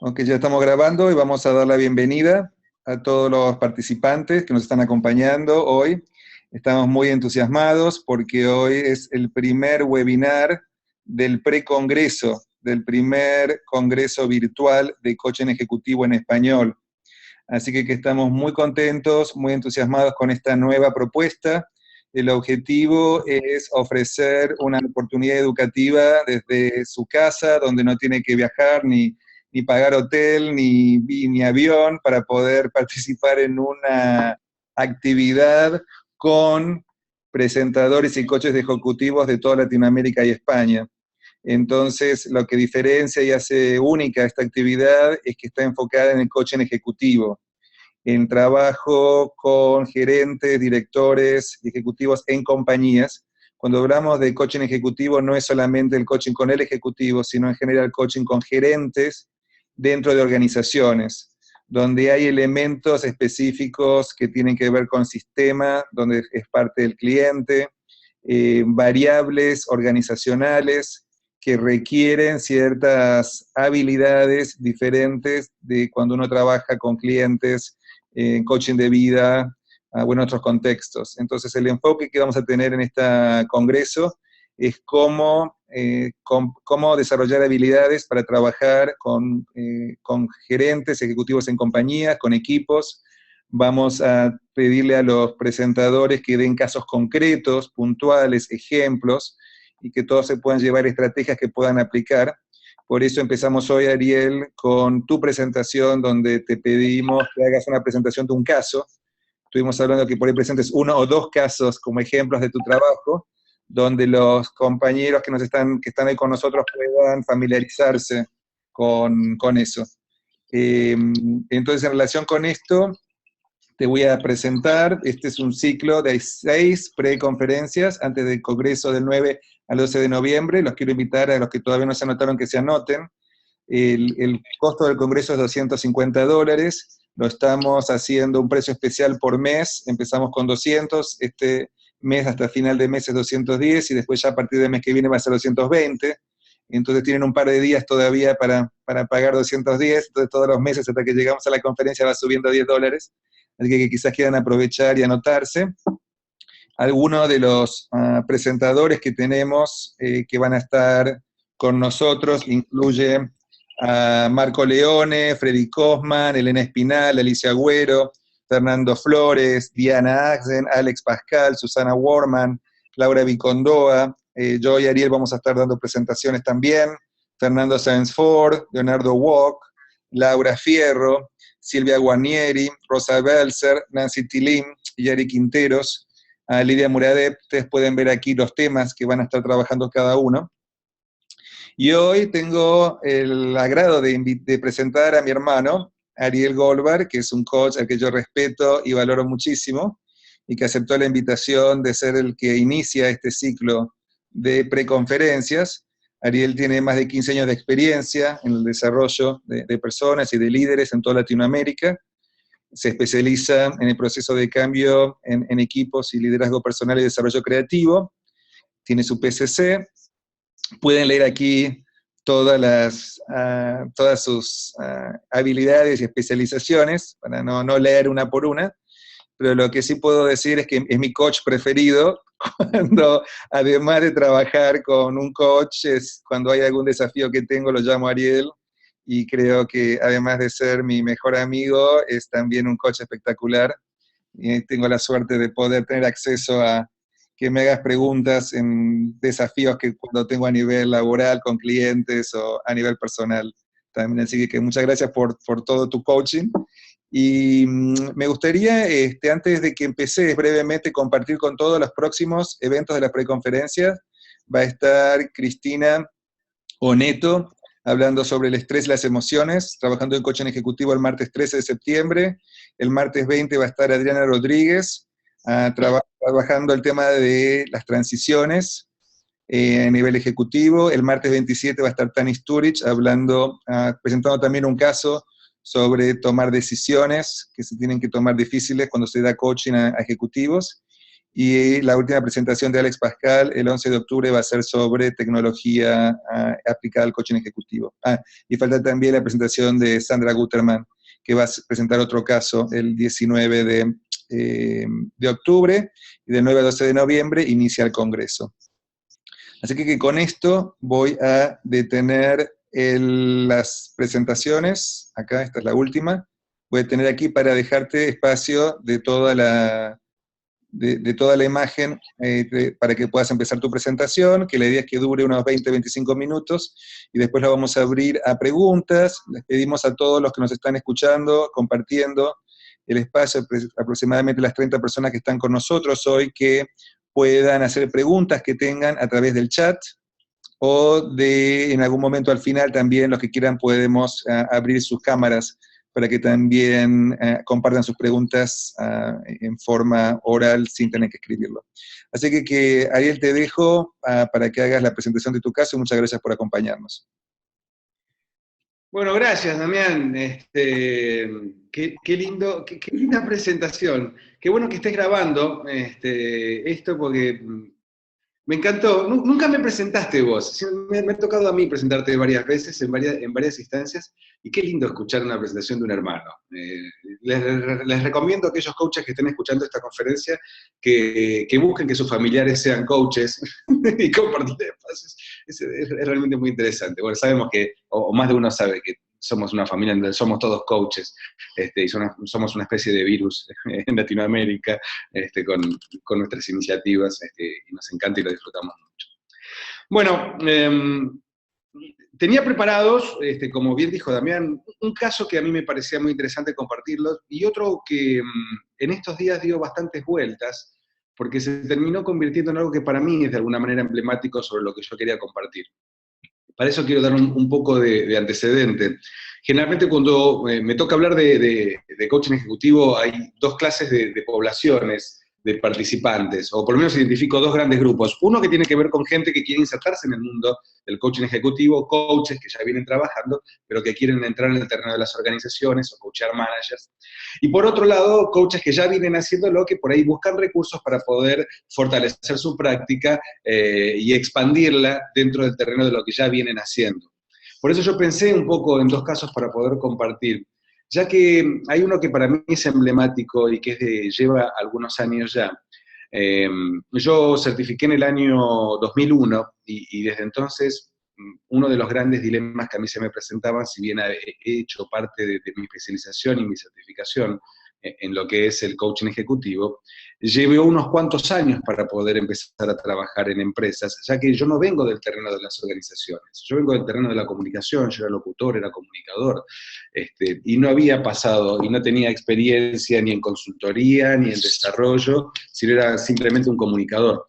Ok, ya estamos grabando y vamos a dar la bienvenida a todos los participantes que nos están acompañando hoy. Estamos muy entusiasmados porque hoy es el primer webinar del precongreso, del primer congreso virtual de coaching ejecutivo en español. Así que estamos muy contentos, muy entusiasmados con esta nueva propuesta. El objetivo es ofrecer una oportunidad educativa desde su casa, donde no tiene que viajar ni pagar hotel, ni avión, para poder participar en una actividad con presentadores y coaches ejecutivos de toda Latinoamérica y España. Entonces, lo que diferencia y hace única esta actividad es que está enfocada en el coaching ejecutivo, en trabajo con gerentes, directores y ejecutivos en compañías. Cuando hablamos de coaching ejecutivo, no es solamente el coaching con el ejecutivo, sino en general coaching con gerentes dentro de organizaciones, donde hay elementos específicos que tienen que ver con sistema, donde es parte del cliente, variables organizacionales que requieren ciertas habilidades diferentes de cuando uno trabaja con clientes en coaching de vida, o en otros contextos. Entonces, el enfoque que vamos a tener en este congreso es cómo desarrollar habilidades para trabajar con gerentes, ejecutivos en compañías, con equipos. Vamos a pedirle a los presentadores que den casos concretos, puntuales, ejemplos, y que todos se puedan llevar estrategias que puedan aplicar. Por eso empezamos hoy, Ariel, con tu presentación, donde te pedimos que hagas una presentación de un caso. Estuvimos hablando que por ahí presentes uno o dos casos como ejemplos de tu trabajo, donde los compañeros que están ahí con nosotros puedan familiarizarse con eso. Entonces, en relación con esto, te voy a presentar. Este es un ciclo de 6 preconferencias antes del Congreso del 9 al 12 de noviembre. Los quiero invitar a los que todavía no se anotaron que se anoten. El costo del Congreso es $250. Lo estamos haciendo un precio especial por mes. Empezamos con 200. Este mes hasta final de mes es 210 y después ya a partir del mes que viene va a ser 220. Entonces tienen un par de días todavía para pagar 210. Entonces todos los meses hasta que llegamos a la conferencia va subiendo a $10. Así que quizás quieran aprovechar y anotarse. Algunos de los presentadores que tenemos que van a estar con nosotros incluye a Marco Leone, Freddy Cosman, Elena Espinal, Alicia Agüero, Fernando Flores, Diana Axen, Alex Pascal, Susana Worman, Laura Vicondoa. Yo y Ariel vamos a estar dando presentaciones también. Fernando Sáenz Ford, Leonardo Wok, Laura Fierro, Silvia Guarnieri, Rosa Belzer, Nancy Tilín y Yari Quinteros, a Lidia Muradep. Ustedes pueden ver aquí los temas que van a estar trabajando cada uno. Y hoy tengo el agrado de presentar a mi hermano, Ariel Goldberg, que es un coach al que yo respeto y valoro muchísimo, y que aceptó la invitación de ser el que inicia este ciclo de preconferencias. Ariel tiene más de 15 años de experiencia en el desarrollo de personas y de líderes en toda Latinoamérica. Se especializa en el proceso de cambio en equipos y liderazgo personal y desarrollo creativo. Tiene su PCC. Pueden leer aquí todas sus habilidades y especializaciones, para no leer una por una, pero lo que sí puedo decir es que es mi coach preferido, cuando además de trabajar con un coach, cuando hay algún desafío que tengo, lo llamo a Ariel, y creo que además de ser mi mejor amigo, es también un coach espectacular, y tengo la suerte de poder tener acceso a que me hagas preguntas en desafíos que cuando tengo a nivel laboral con clientes o a nivel personal también. Así que muchas gracias por todo tu coaching. Y me gustaría, antes de que empecé brevemente, compartir con todos los próximos eventos de las preconferencias. Va a estar Cristina Oneto hablando sobre el estrés y las emociones, trabajando en coaching ejecutivo el martes 13 de septiembre. El martes 20 va a estar Adriana Rodríguez trabajando el tema de las transiciones a nivel ejecutivo. El martes 27 va a estar Tani Sturridge presentando también un caso sobre tomar decisiones que se tienen que tomar difíciles cuando se da coaching a ejecutivos. y la última presentación de Alex Pascal, el 11 de octubre, va a ser sobre tecnología aplicada al coaching ejecutivo. Y falta también la presentación de Sandra Guterman, que va a presentar otro caso el 19 de octubre, y del 9 al 12 de noviembre inicia el congreso. Así que con esto voy a detener las presentaciones. Acá, esta es la última. Voy a tener aquí para dejarte espacio de toda la imagen para que puedas empezar tu presentación, que la idea es que dure unos 20-25 minutos, y después la vamos a abrir a preguntas. Les pedimos a todos los que nos están escuchando, compartiendo el espacio, aproximadamente las 30 personas que están con nosotros hoy, que puedan hacer preguntas que tengan a través del chat, o en algún momento al final también los que quieran podemos abrir sus cámaras para que también compartan sus preguntas en forma oral sin tener que escribirlo. Así que Ariel, te dejo para que hagas la presentación de tu caso, y muchas gracias por acompañarnos. Bueno, gracias, Damián. Qué linda presentación. Qué bueno que estés grabando esto, porque me encantó. Nunca me presentaste vos. Me ha tocado a mí presentarte varias veces, en varias instancias, y qué lindo escuchar una presentación de un hermano. Les recomiendo a aquellos coaches que estén escuchando esta conferencia que busquen que sus familiares sean coaches y compartir espacios. Es realmente muy interesante. Bueno, sabemos que, o más de uno sabe que somos una familia en donde somos todos coaches, y somos una especie de virus en Latinoamérica, con nuestras iniciativas, y nos encanta y lo disfrutamos mucho. Bueno, tenía preparados, como bien dijo Damián, un caso que a mí me parecía muy interesante compartirlo, y otro que en estos días dio bastantes vueltas, porque se terminó convirtiendo en algo que para mí es de alguna manera emblemático sobre lo que yo quería compartir. Para eso quiero dar un poco de antecedente. Generalmente cuando me toca hablar de coaching ejecutivo hay dos clases de poblaciones, de participantes, o por lo menos identifico dos grandes grupos. Uno que tiene que ver con gente que quiere insertarse en el mundo del coaching ejecutivo, coaches que ya vienen trabajando, pero que quieren entrar en el terreno de las organizaciones o coachar managers. Y por otro lado, coaches que ya vienen haciéndolo, que por ahí buscan recursos para poder fortalecer su práctica y expandirla dentro del terreno de lo que ya vienen haciendo. Por eso yo pensé un poco en dos casos para poder compartir, ya que hay uno que para mí es emblemático y que lleva algunos años ya. Yo certifiqué en el año 2001 y desde entonces uno de los grandes dilemas que a mí se me presentaban, si bien he hecho parte de mi especialización y mi certificación en lo que es el coaching ejecutivo, llevé unos cuantos años para poder empezar a trabajar en empresas, ya que yo no vengo del terreno de las organizaciones, yo vengo del terreno de la comunicación, yo era locutor, era comunicador, y no había pasado, y no tenía experiencia ni en consultoría, ni en desarrollo, sino era simplemente un comunicador.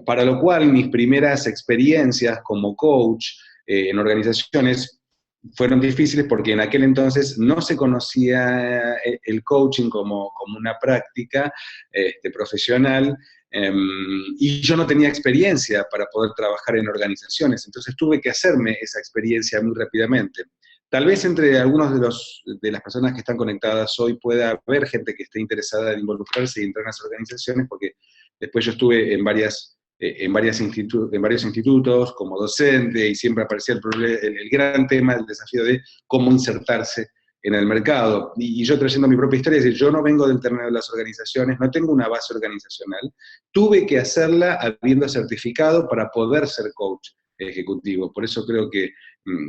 Para lo cual mis primeras experiencias como coach en organizaciones fueron difíciles porque en aquel entonces no se conocía el coaching como una práctica profesional, y yo no tenía experiencia para poder trabajar en organizaciones, entonces tuve que hacerme esa experiencia muy rápidamente. Tal vez entre algunos de las personas que están conectadas hoy pueda haber gente que esté interesada en involucrarse y entrar en las organizaciones, porque después yo estuve en varios institutos como docente, y siempre aparecía el gran tema, el desafío de cómo insertarse en el mercado. Y yo trayendo mi propia historia, es decir, yo no vengo del terreno de las organizaciones, no tengo una base organizacional, tuve que hacerla habiendo certificado para poder ser coach ejecutivo. Por eso creo que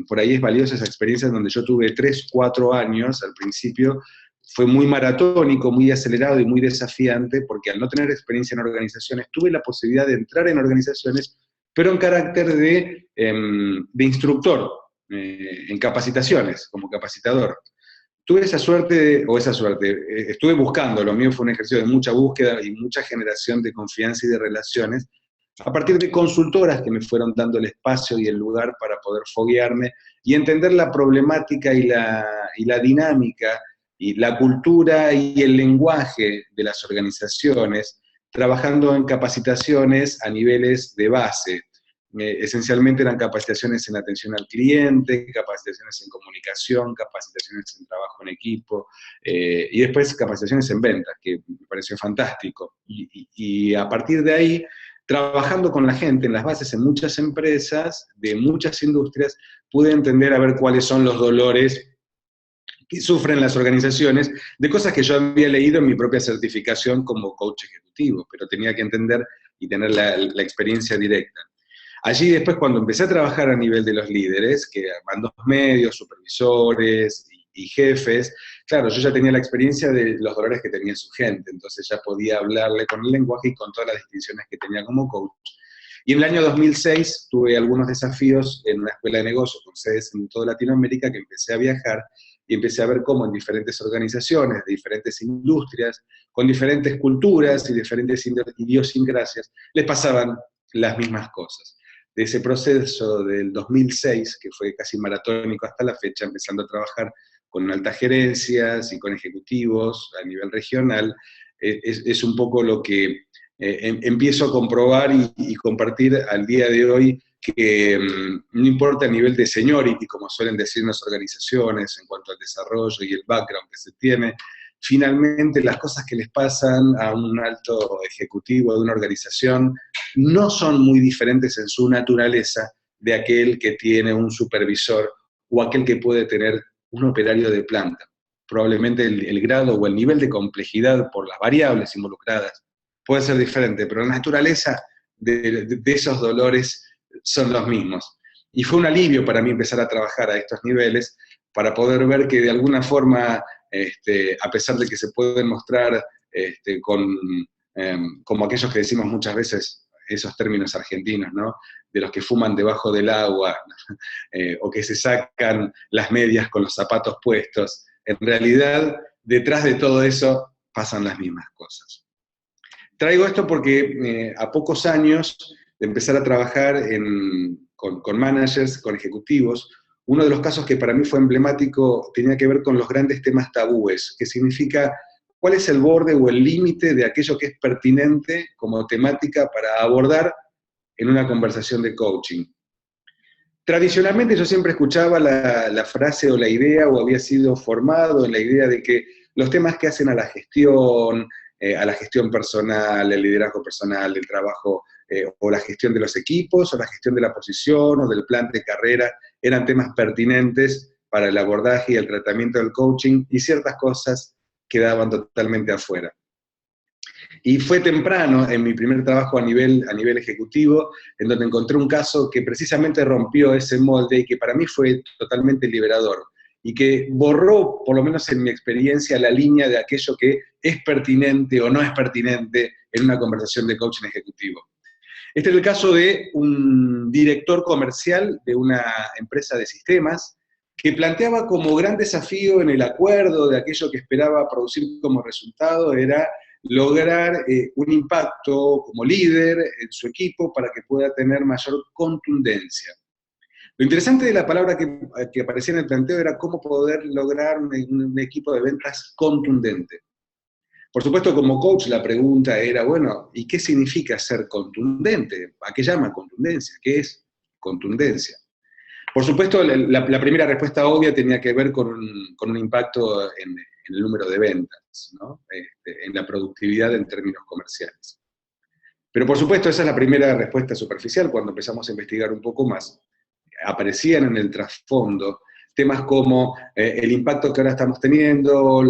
por ahí es valiosa esa experiencia en donde yo tuve 3, 4 años al principio. Fue muy maratónico, muy acelerado y muy desafiante, porque al no tener experiencia en organizaciones, tuve la posibilidad de entrar en organizaciones, pero en carácter de instructor, en capacitaciones, como capacitador. Tuve estuve buscando, lo mío fue un ejercicio de mucha búsqueda y mucha generación de confianza y de relaciones, a partir de consultoras que me fueron dando el espacio y el lugar para poder foguearme y entender la problemática y la dinámica, y la cultura y el lenguaje de las organizaciones, trabajando en capacitaciones a niveles de base, Esencialmente eran capacitaciones en atención al cliente, capacitaciones en comunicación, capacitaciones en trabajo en equipo, y después capacitaciones en ventas, que me pareció fantástico. Y a partir de ahí, trabajando con la gente en las bases en muchas empresas, de muchas industrias, pude entender a ver cuáles son los dolores que sufren las organizaciones de cosas que yo había leído en mi propia certificación como coach ejecutivo, pero tenía que entender y tener la experiencia directa. Allí después, cuando empecé a trabajar a nivel de los líderes, que mandos medios, supervisores y jefes, claro, yo ya tenía la experiencia de los dolores que tenía su gente, entonces ya podía hablarle con el lenguaje y con todas las distinciones que tenía como coach. Y en el año 2006 tuve algunos desafíos en una escuela de negocios con sedes en toda Latinoamérica, que empecé a viajar y empecé a ver cómo en diferentes organizaciones, de diferentes industrias, con diferentes culturas y diferentes idiosincrasias, les pasaban las mismas cosas. De ese proceso del 2006, que fue casi maratónico hasta la fecha, empezando a trabajar con altas gerencias y con ejecutivos a nivel regional, es un poco lo que empiezo a comprobar y compartir al día de hoy, que no importa el nivel de seniority, como suelen decir las organizaciones, en cuanto al desarrollo y el background que se tiene, finalmente las cosas que les pasan a un alto ejecutivo de una organización no son muy diferentes en su naturaleza de aquel que tiene un supervisor o aquel que puede tener un operario de planta. Probablemente el grado o el nivel de complejidad por las variables involucradas puede ser diferente, pero la naturaleza de esos dolores son los mismos. Y fue un alivio para mí empezar a trabajar a estos niveles para poder ver que de alguna forma, a pesar de que se pueden mostrar como aquellos que decimos muchas veces, esos términos argentinos, ¿no? De los que fuman debajo del agua, o que se sacan las medias con los zapatos puestos, en realidad, detrás de todo eso pasan las mismas cosas. Traigo esto porque a pocos años de empezar a trabajar con managers, con ejecutivos, uno de los casos que para mí fue emblemático tenía que ver con los grandes temas tabúes, que significa cuál es el borde o el límite de aquello que es pertinente como temática para abordar en una conversación de coaching. Tradicionalmente yo siempre escuchaba la frase o la idea, o había sido formado en la idea de que los temas que hacen a la gestión personal, el liderazgo personal, el trabajo, o la gestión de los equipos, o la gestión de la posición, o del plan de carrera, eran temas pertinentes para el abordaje y el tratamiento del coaching, y ciertas cosas quedaban totalmente afuera. Y fue temprano en mi primer trabajo a nivel ejecutivo, en donde encontré un caso que precisamente rompió ese molde y que para mí fue totalmente liberador, y que borró, por lo menos en mi experiencia, la línea de aquello que es pertinente o no es pertinente en una conversación de coaching ejecutivo. Este es el caso de un director comercial de una empresa de sistemas que planteaba como gran desafío en el acuerdo de aquello que esperaba producir como resultado era lograr un impacto como líder en su equipo para que pueda tener mayor contundencia. Lo interesante de la palabra que aparecía en el planteo era cómo poder lograr un equipo de ventas contundente. Por supuesto, como coach la pregunta era, bueno, ¿y qué significa ser contundente? ¿A qué llama contundencia? ¿Qué es contundencia? Por supuesto, la primera respuesta obvia tenía que ver con un impacto en el número de ventas, ¿no? En la productividad en términos comerciales. Pero por supuesto, esa es la primera respuesta superficial. Cuando empezamos a investigar un poco más, aparecían en el trasfondo temas como el impacto que ahora estamos teniendo.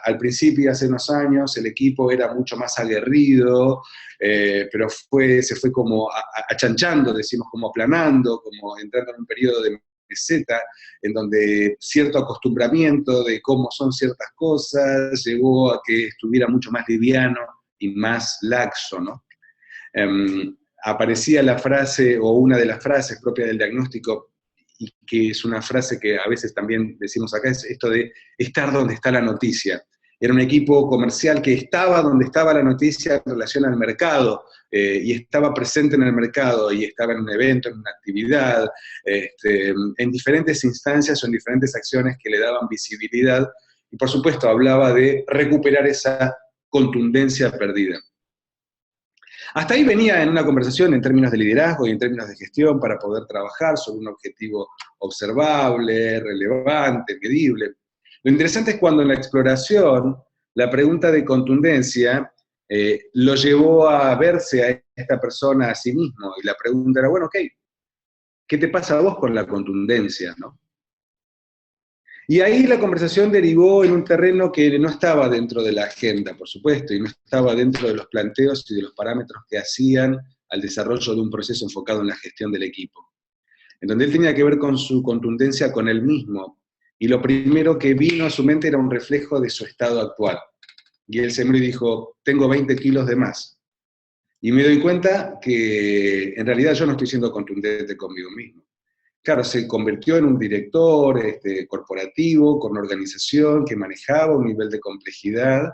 Al principio, hace unos años, el equipo era mucho más aguerrido, pero se fue como achanchando, decimos, como aplanando, como entrando en un periodo de meseta, en donde cierto acostumbramiento de cómo son ciertas cosas llevó a que estuviera mucho más liviano y más laxo, ¿no? Aparecía la frase, o una de las frases propias del diagnóstico, y que es una frase que a veces también decimos acá, es esto de estar donde está la noticia. Era un equipo comercial que estaba donde estaba la noticia en relación al mercado, y estaba presente en el mercado, y estaba en un evento, en una actividad, en diferentes instancias o en diferentes acciones que le daban visibilidad, y por supuesto hablaba de recuperar esa contundencia perdida. Hasta ahí venía en una conversación en términos de liderazgo y en términos de gestión para poder trabajar sobre un objetivo observable, relevante, medible. Lo interesante es cuando en la exploración la pregunta de contundencia lo llevó a verse a esta persona a sí mismo. Y la pregunta era, bueno, ok, ¿qué te pasa a vos con la contundencia, no? Y ahí la conversación derivó en un terreno que no estaba dentro de la agenda, por supuesto, y no estaba dentro de los planteos y de los parámetros que hacían al desarrollo de un proceso enfocado en la gestión del equipo, en donde él tenía que ver con su contundencia con él mismo, y lo primero que vino a su mente era un reflejo de su estado actual. Y él se miró y dijo, tengo 20 kilos de más. Y me doy cuenta que en realidad yo no estoy siendo contundente conmigo mismo. Claro, se convirtió en un director corporativo, con una organización que manejaba un nivel de complejidad,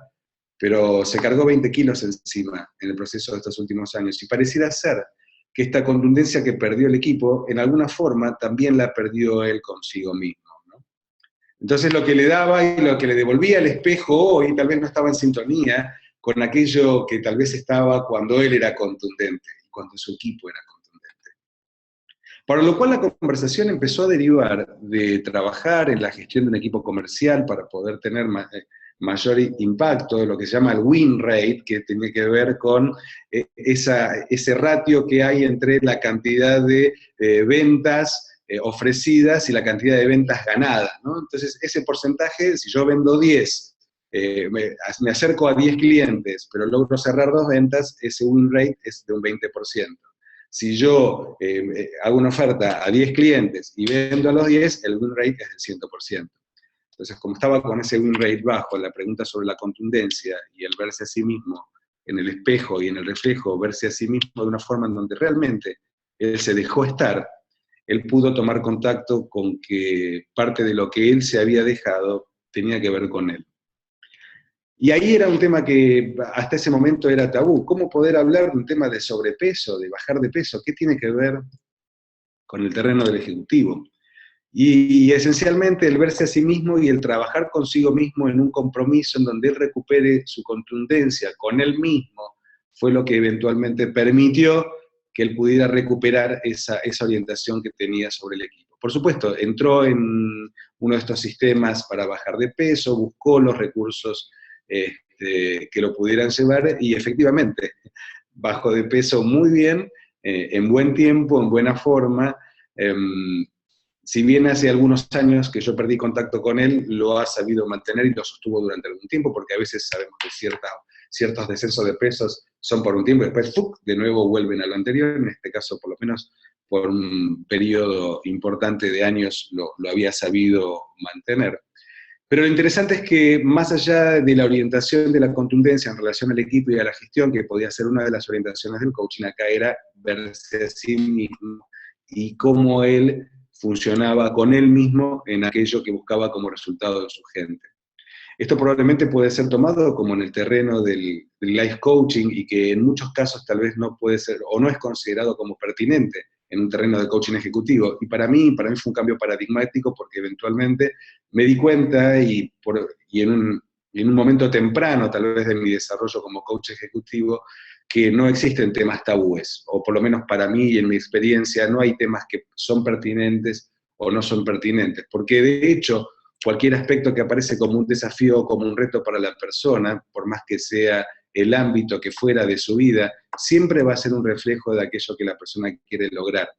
pero se cargó 20 kilos encima en el proceso de estos últimos años. Y pareciera ser que esta contundencia que perdió el equipo, en alguna forma también la perdió él consigo mismo, ¿no? Entonces lo que le daba y lo que le devolvía el espejo hoy tal vez no estaba en sintonía con aquello que tal vez estaba cuando él era contundente y cuando su equipo era contundente. Para lo cual la conversación empezó a derivar de trabajar en la gestión de un equipo comercial para poder tener mayor impacto, lo que se llama el win rate, que tiene que ver con ese ratio que hay entre la cantidad de ventas ofrecidas y la cantidad de ventas ganadas, ¿no? Entonces, ese porcentaje, si yo vendo 10, me acerco a 10 clientes, pero logro cerrar 2 ventas, ese win rate es de un 20%. Si yo hago una oferta a 10 clientes y vendo a los 10, el win rate es del 100%. Entonces, como estaba con ese win rate bajo, la pregunta sobre la contundencia y el verse a sí mismo en el espejo y en el reflejo, verse a sí mismo de una forma en donde realmente él se dejó estar, él pudo tomar contacto con que parte de lo que él se había dejado tenía que ver con él. Y ahí era un tema que hasta ese momento era tabú. ¿Cómo poder hablar de un tema de sobrepeso, de bajar de peso? ¿Qué tiene que ver con el terreno del ejecutivo? Y esencialmente el verse a sí mismo y el trabajar consigo mismo en un compromiso en donde él recupere su contundencia con él mismo fue lo que eventualmente permitió que él pudiera recuperar esa orientación que tenía sobre el equipo. Por supuesto, entró en uno de estos sistemas para bajar de peso, buscó los recursos que lo pudieran llevar y efectivamente bajó de peso muy bien, en buen tiempo, en buena forma. Si bien hace algunos años que yo perdí contacto con él, lo ha sabido mantener y lo sostuvo durante algún tiempo, porque a veces sabemos que ciertos descensos de pesos son por un tiempo, y después de nuevo vuelven a lo anterior. En este caso, por lo menos por un periodo importante de años, lo había sabido mantener. Pero lo interesante es que más allá de la orientación de la contundencia en relación al equipo y a la gestión, que podía ser una de las orientaciones del coaching, acá era verse a sí mismo y cómo él funcionaba con él mismo en aquello que buscaba como resultado de su gente. Esto probablemente puede ser tomado como en el terreno del life coaching y que en muchos casos tal vez no puede ser o no es considerado como pertinente en un terreno de coaching ejecutivo. Y para mí fue un cambio paradigmático porque eventualmente me di cuenta y en un momento temprano tal vez de mi desarrollo como coach ejecutivo que no existen temas tabúes, o por lo menos para mí y en mi experiencia no hay temas que son pertinentes o no son pertinentes, porque de hecho cualquier aspecto que aparece como un desafío o como un reto para la persona, por más que sea el ámbito que fuera de su vida, siempre va a ser un reflejo de aquello que la persona quiere lograr.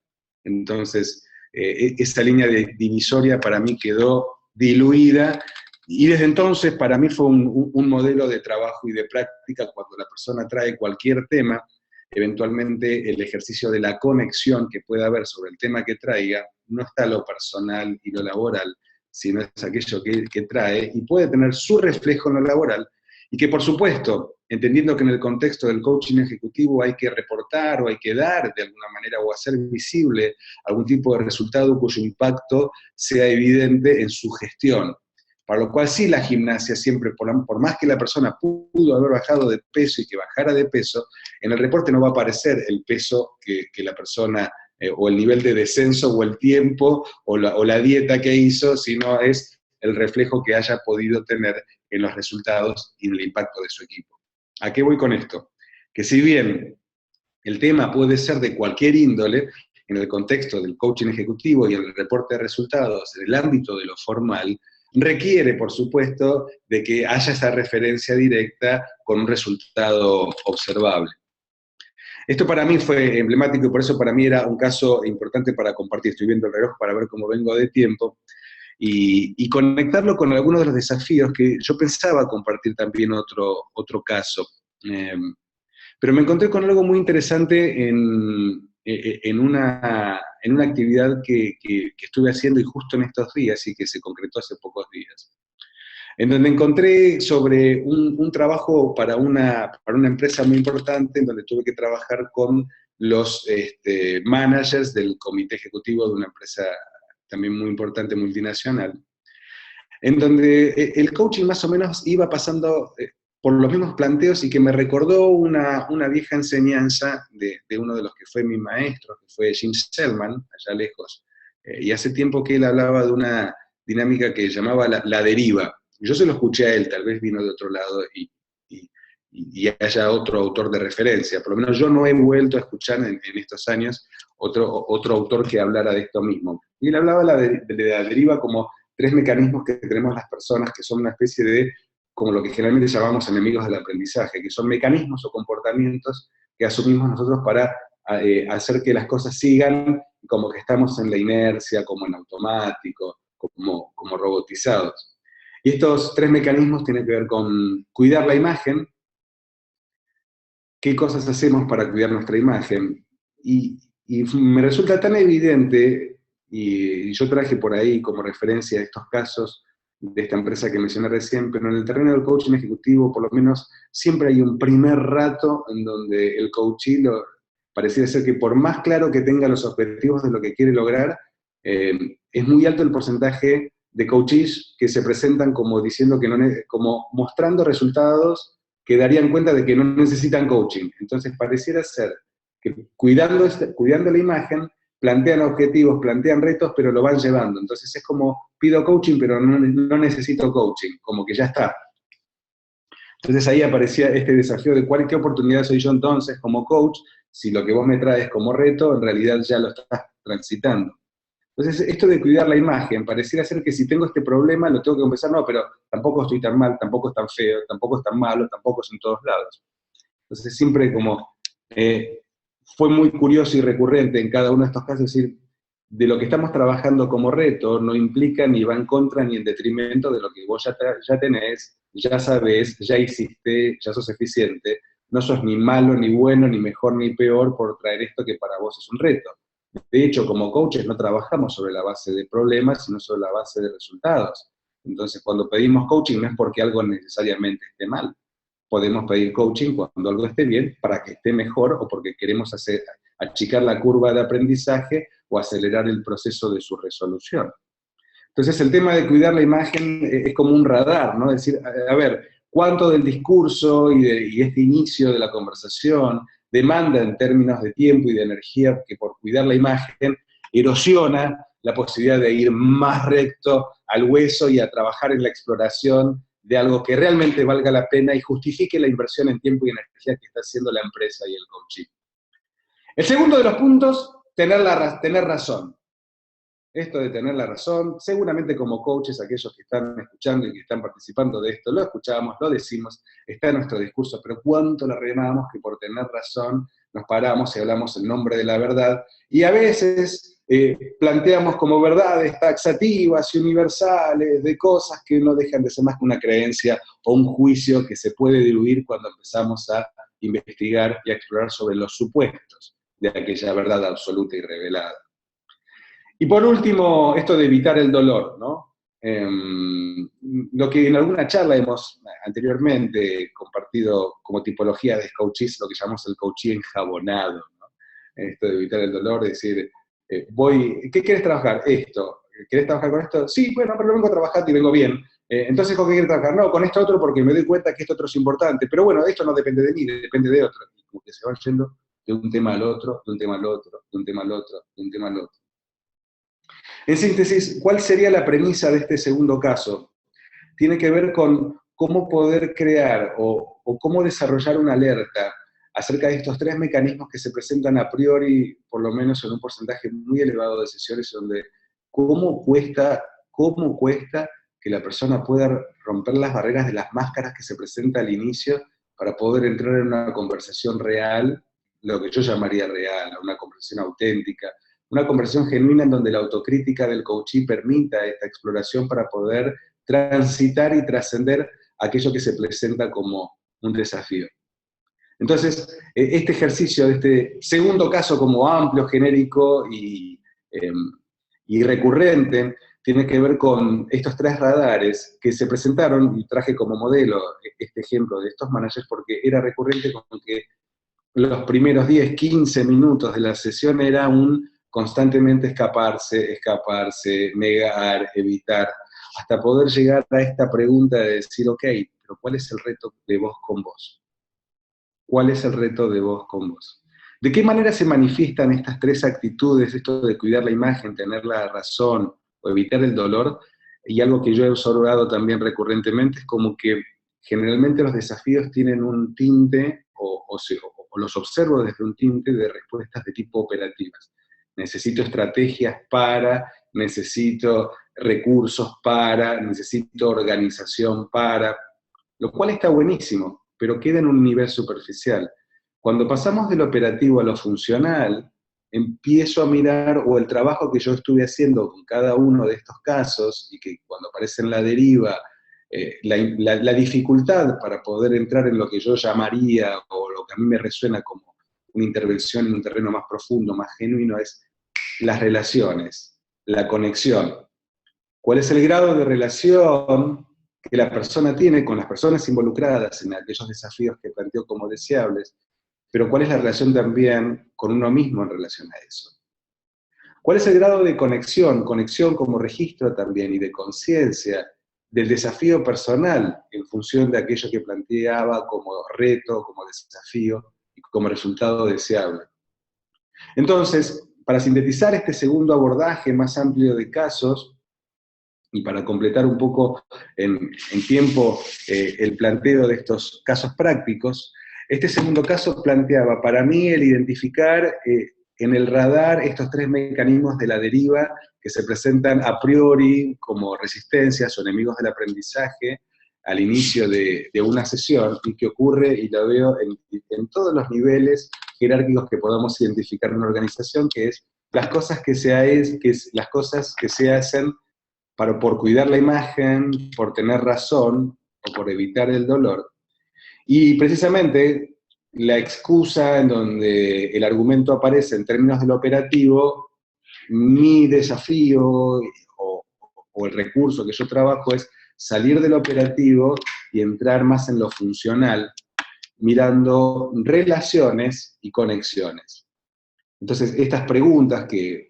Entonces, esa línea divisoria para mí quedó diluida, y desde entonces para mí fue un modelo de trabajo y de práctica. Cuando la persona trae cualquier tema, eventualmente el ejercicio de la conexión que pueda haber sobre el tema que traiga, no está lo personal y lo laboral, sino es aquello que trae y puede tener su reflejo en lo laboral, y que por supuesto, entendiendo que en el contexto del coaching ejecutivo hay que reportar o hay que dar de alguna manera o hacer visible algún tipo de resultado cuyo impacto sea evidente en su gestión. Para lo cual sí, la gimnasia siempre, por más que la persona pudo haber bajado de peso y que bajara de peso, en el reporte no va a aparecer el peso que la persona, o el nivel de descenso, o el tiempo, o la dieta que hizo, sino es el reflejo que haya podido tener en los resultados y en el impacto de su equipo. ¿A qué voy con esto? Que si bien el tema puede ser de cualquier índole, en el contexto del coaching ejecutivo y el reporte de resultados, en el ámbito de lo formal, requiere, por supuesto, de que haya esa referencia directa con un resultado observable. Esto para mí fue emblemático y por eso para mí era un caso importante para compartir. Estoy viendo el reloj para ver cómo vengo de tiempo y conectarlo con algunos de los desafíos que yo pensaba compartir también otro caso. Pero me encontré con algo muy interesante en una actividad que estuve haciendo y justo en estos días y que se concretó hace pocos días. En donde encontré sobre un trabajo para una empresa muy importante, en donde tuve que trabajar con los managers del comité ejecutivo de una empresa también muy importante, multinacional, en donde el coaching más o menos iba pasando por los mismos planteos y que me recordó una vieja enseñanza de uno de los que fue mi maestro, que fue Jim Selman, allá lejos, y hace tiempo que él hablaba de una dinámica que llamaba la deriva. Yo se lo escuché a él, tal vez vino de otro lado y haya otro autor de referencia. Por lo menos yo no he vuelto a escuchar en estos años otro autor que hablara de esto mismo. Y él hablaba de la deriva como 3 mecanismos que tenemos las personas, que son una especie de, como lo que generalmente llamamos enemigos del aprendizaje, que son mecanismos o comportamientos que asumimos nosotros para hacer que las cosas sigan como que estamos en la inercia, como en automático, como robotizados. Y estos 3 mecanismos tienen que ver con cuidar la imagen, qué cosas hacemos para cuidar nuestra imagen. Y me resulta tan evidente, y yo traje por ahí como referencia estos casos de esta empresa que mencioné recién, pero en el terreno del coaching ejecutivo, por lo menos, siempre hay un primer rato en donde el coachee pareciera ser que por más claro que tenga los objetivos de lo que quiere lograr, es muy alto el porcentaje de coachees que se presentan como diciendo que como mostrando resultados que darían cuenta de que no necesitan coaching. Entonces pareciera ser que cuidando la imagen, plantean objetivos, plantean retos, pero lo van llevando. Entonces es como, pido coaching, pero no necesito coaching, como que ya está. Entonces ahí aparecía este desafío de qué oportunidad soy yo entonces como coach, si lo que vos me traes como reto, en realidad ya lo estás transitando. Entonces, esto de cuidar la imagen, pareciera ser que si tengo este problema lo tengo que empezar, no, pero tampoco estoy tan mal, tampoco es tan feo, tampoco es tan malo, tampoco es en todos lados. Entonces, siempre como fue muy curioso y recurrente en cada uno de estos casos decir, de lo que estamos trabajando como reto no implica ni va en contra ni en detrimento de lo que vos ya tenés, ya sabés, ya hiciste, ya sos eficiente, no sos ni malo, ni bueno, ni mejor, ni peor por traer esto que para vos es un reto. De hecho, como coaches no trabajamos sobre la base de problemas, sino sobre la base de resultados. Entonces, cuando pedimos coaching no es porque algo necesariamente esté mal. Podemos pedir coaching cuando algo esté bien para que esté mejor o porque queremos achicar la curva de aprendizaje o acelerar el proceso de su resolución. Entonces, el tema de cuidar la imagen es como un radar, ¿no? Es decir, a ver, cuánto del discurso y este inicio de la conversación demanda en términos de tiempo y de energía que por cuidar la imagen erosiona la posibilidad de ir más recto al hueso y a trabajar en la exploración de algo que realmente valga la pena y justifique la inversión en tiempo y energía que está haciendo la empresa y el coaching. El segundo de los puntos, tener razón. Esto de tener la razón, seguramente como coaches, aquellos que están escuchando y que están participando de esto, lo escuchamos, lo decimos, está en nuestro discurso, pero cuánto la remamos que por tener razón nos paramos y hablamos en nombre de la verdad, y a veces planteamos como verdades taxativas y universales de cosas que no dejan de ser más que una creencia o un juicio que se puede diluir cuando empezamos a investigar y a explorar sobre los supuestos de aquella verdad absoluta y revelada. Y por último, esto de evitar el dolor, ¿no? Lo que en alguna charla hemos anteriormente compartido como tipología de coaches, lo que llamamos el coaching enjabonado, ¿no? Esto de evitar el dolor, es decir, ¿qué quieres trabajar? Esto. ¿Querés trabajar con esto? Sí, bueno, pero vengo trabajando y vengo bien. Entonces, ¿con qué quieres trabajar? No, con esto otro porque me doy cuenta que esto otro es importante. Pero bueno, esto no depende de mí, depende de otro. Y como que se van yendo de un tema al otro, de un tema al otro, de un tema al otro, de un tema al otro. En síntesis, ¿cuál sería la premisa de este segundo caso? Tiene que ver con cómo poder crear o cómo desarrollar una alerta acerca de estos tres mecanismos que se presentan a priori, por lo menos en un porcentaje muy elevado de sesiones, donde cómo cuesta que la persona pueda romper las barreras de las máscaras que se presentan al inicio para poder entrar en una conversación real, lo que yo llamaría real, una conversación auténtica, una conversación genuina en donde la autocrítica del coachee permita esta exploración para poder transitar y trascender aquello que se presenta como un desafío. Entonces, este ejercicio de este segundo caso como amplio, genérico y recurrente, tiene que ver con estos tres radares que se presentaron, y traje como modelo este ejemplo de estos managers porque era recurrente con que los primeros 10, 15 minutos de la sesión era un constantemente escaparse, negar, evitar, hasta poder llegar a esta pregunta de decir, ok, pero ¿cuál es el reto de vos con vos? ¿Cuál es el reto de vos con vos? ¿De qué manera se manifiestan estas tres actitudes, esto de cuidar la imagen, tener la razón o evitar el dolor? Y algo que yo he observado también recurrentemente es como que generalmente los desafíos tienen un tinte, o los observo desde un tinte de respuestas de tipo operativas. Necesito estrategias para, necesito recursos para, necesito organización para, lo cual está buenísimo, pero queda en un nivel superficial. Cuando pasamos de lo operativo a lo funcional, empiezo a mirar, o el trabajo que yo estuve haciendo con cada uno de estos casos, y que cuando aparece en la deriva, la dificultad para poder entrar en lo que yo llamaría, o lo que a mí me resuena como una intervención en un terreno más profundo, más genuino, es las relaciones, la conexión. ¿Cuál es el grado de relación que la persona tiene con las personas involucradas en aquellos desafíos que planteó como deseables? Pero ¿cuál es la relación también con uno mismo en relación a eso? ¿Cuál es el grado de conexión como registro también y de conciencia del desafío personal en función de aquello que planteaba como reto, como desafío y como resultado deseable? Entonces, para sintetizar este segundo abordaje más amplio de casos, y para completar un poco en tiempo el planteo de estos casos prácticos, este segundo caso planteaba para mí el identificar en el radar estos tres mecanismos de la deriva que se presentan a priori como resistencias o enemigos del aprendizaje al inicio de una sesión, y que ocurre, y lo veo en todos los niveles jerárquicos que podamos identificar en una organización, que es las cosas que se hacen por cuidar la imagen, por tener razón o por evitar el dolor. Y precisamente la excusa en donde el argumento aparece en términos del operativo, mi desafío o el recurso que yo trabajo es salir del operativo y entrar más en lo funcional, mirando relaciones y conexiones. Entonces, estas preguntas que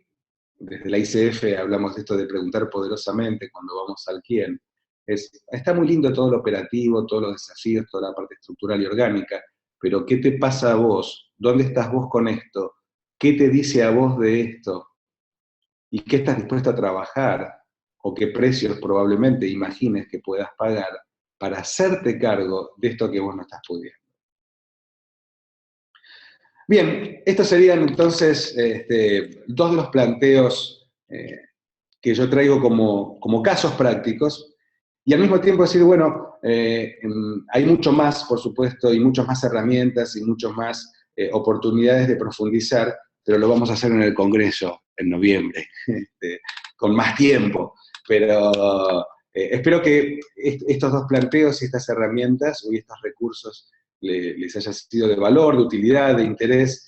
desde la ICF hablamos de esto de preguntar poderosamente cuando vamos al quién, está muy lindo todo lo operativo, todos los desafíos, toda la parte estructural y orgánica, pero ¿qué te pasa a vos? ¿Dónde estás vos con esto? ¿Qué te dice a vos de esto? ¿Y qué estás dispuesto a trabajar? ¿O qué precios probablemente imagines que puedas pagar para hacerte cargo de esto que vos no estás pudiendo? Bien, estos serían entonces dos de los planteos que yo traigo como casos prácticos, y al mismo tiempo decir, bueno, hay mucho más, por supuesto, y muchas más herramientas y muchas más oportunidades de profundizar, pero lo vamos a hacer en el Congreso en noviembre, con más tiempo. Pero espero que estos dos planteos y estas herramientas y estos recursos les haya sido de valor, de utilidad, de interés,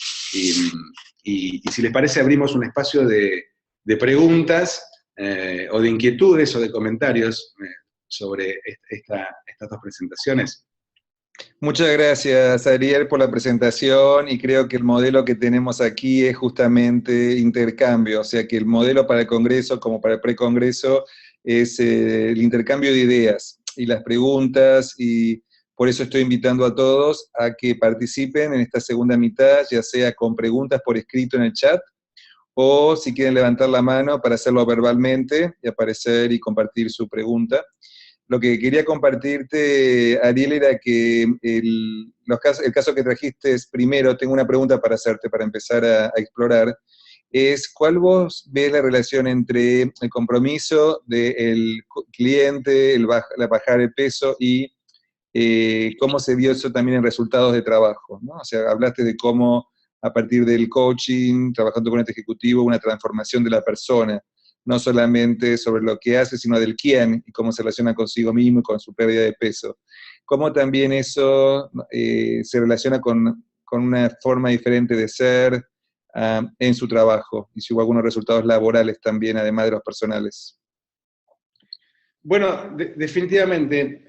y si les parece abrimos un espacio de preguntas o de inquietudes o de comentarios sobre estas dos presentaciones. Muchas gracias, Ariel, por la presentación, y creo que el modelo que tenemos aquí es justamente intercambio, o sea que el modelo para el Congreso como para el precongreso es el intercambio de ideas y las preguntas, y por eso estoy invitando a todos a que participen en esta segunda mitad, ya sea con preguntas por escrito en el chat, o si quieren levantar la mano para hacerlo verbalmente y aparecer y compartir su pregunta. Lo que quería compartirte, Ariel, era que el caso que trajiste es, primero, tengo una pregunta para hacerte, para empezar a explorar, es ¿cuál vos ves la relación entre el compromiso del cliente, la bajar el peso y cómo se vio eso también en resultados de trabajo, ¿no? O sea, hablaste de cómo a partir del coaching, trabajando con este ejecutivo, una transformación de la persona, no solamente sobre lo que hace, sino del quién y cómo se relaciona consigo mismo y con su pérdida de peso. Cómo también eso se relaciona con una forma diferente de ser en su trabajo, y si hubo algunos resultados laborales también, además de los personales. Bueno, definitivamente,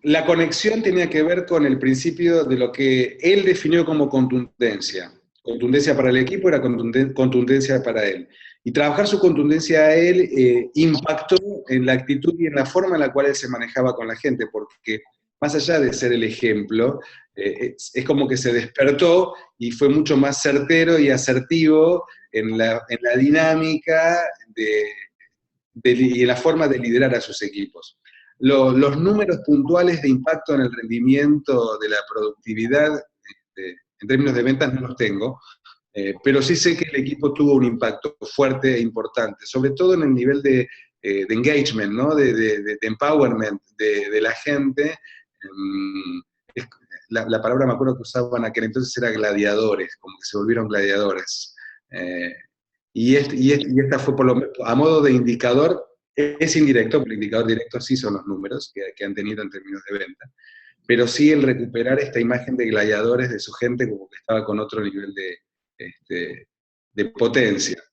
la conexión tenía que ver con el principio de lo que él definió como contundencia. Contundencia para el equipo era contundencia para él. Y trabajar su contundencia a él impactó en la actitud y en la forma en la cual él se manejaba con la gente, porque más allá de ser el ejemplo, es como que se despertó y fue mucho más certero y asertivo en la dinámica y en la forma de liderar a sus equipos. Los números puntuales de impacto en el rendimiento de la productividad, en términos de ventas, no los tengo, pero sí sé que el equipo tuvo un impacto fuerte e importante, sobre todo en el nivel de engagement, ¿no? de empowerment de la gente. La palabra me acuerdo que usaban aquel entonces era gladiadores, como que se volvieron gladiadores. Y esta fue, por lo menos, a modo de indicador, es indirecto, porque el indicador directo sí son los números que han tenido en términos de venta, pero sí el recuperar esta imagen de gladiadores de su gente como que estaba con otro nivel de potencia.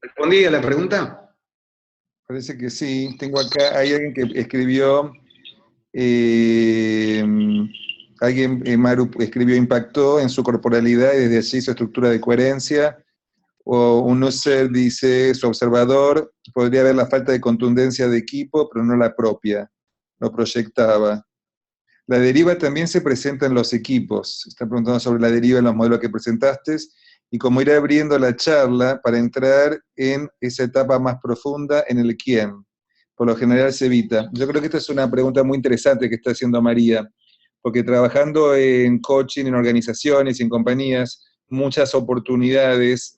¿Respondí a la pregunta? Parece que sí. Tengo acá, hay alguien que escribió, Maru escribió, impactó en su corporalidad y desde allí su estructura de coherencia. O un user dice, su observador podría ver la falta de contundencia de equipo, pero no la propia, lo proyectaba. La deriva también se presenta en los equipos. Está preguntando sobre la deriva en los modelos que presentaste y cómo ir abriendo la charla para entrar en esa etapa más profunda en el quién. Por lo general se evita. Yo creo que esta es una pregunta muy interesante que está haciendo María, porque trabajando en coaching, en organizaciones y en compañías, muchas oportunidades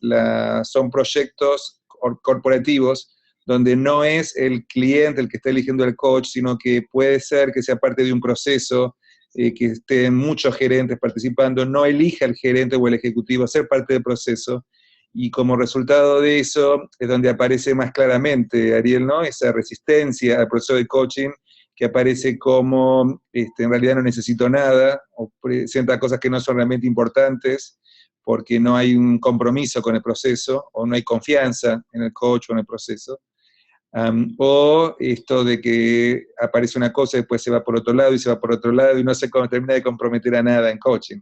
son proyectos corporativos donde no es el cliente el que está eligiendo el coach, sino que puede ser que sea parte de un proceso, que estén muchos gerentes participando, no elija el gerente o el ejecutivo ser parte del proceso, y como resultado de eso es donde aparece más claramente, Ariel, ¿no? Esa resistencia al proceso de coaching, que aparece como en realidad no necesito nada, o presenta cosas que no son realmente importantes, porque no hay un compromiso con el proceso, o no hay confianza en el coach o en el proceso. O esto de que aparece una cosa y después se va por otro lado y se va por otro lado y no se termina de comprometer a nada en coaching.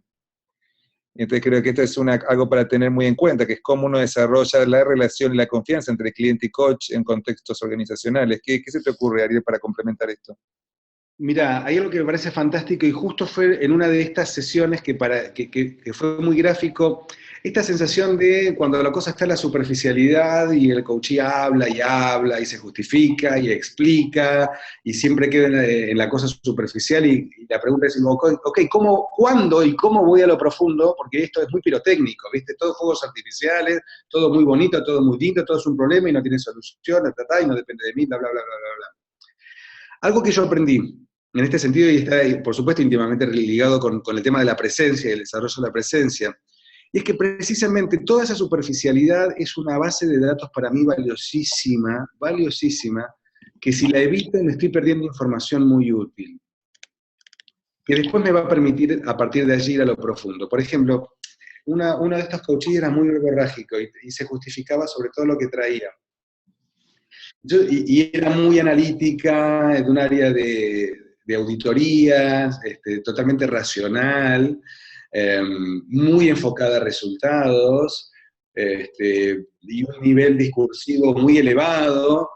Entonces creo que esto es algo para tener muy en cuenta, que es cómo uno desarrolla la relación y la confianza entre cliente y coach en contextos organizacionales. ¿Qué se te ocurre, Ariel, para complementar esto? Mira, hay algo que me parece fantástico y justo fue en una de estas sesiones que fue muy gráfico, esta sensación de cuando la cosa está en la superficialidad y el coachee habla y se justifica y explica y siempre queda en la cosa superficial y la pregunta es, ok, ¿cuándo y cómo voy a lo profundo? Porque esto es muy pirotécnico, ¿viste? Todos fuegos artificiales, todo muy bonito, todo muy lindo, todo es un problema y no tiene solución, y no depende de mí, bla, bla, bla, bla, bla. Algo que yo aprendí en este sentido, y está, por supuesto, íntimamente ligado con el tema de la presencia y el desarrollo de la presencia, y es que precisamente toda esa superficialidad es una base de datos para mí valiosísima, que si la evito me estoy perdiendo información muy útil, que después me va a permitir a partir de allí ir a lo profundo. Por ejemplo, uno de estos coaches era muy verborrágico y se justificaba sobre todo lo que traía. Y era muy analítica, de un área de auditorías, totalmente racional, muy enfocada a resultados, y un nivel discursivo muy elevado,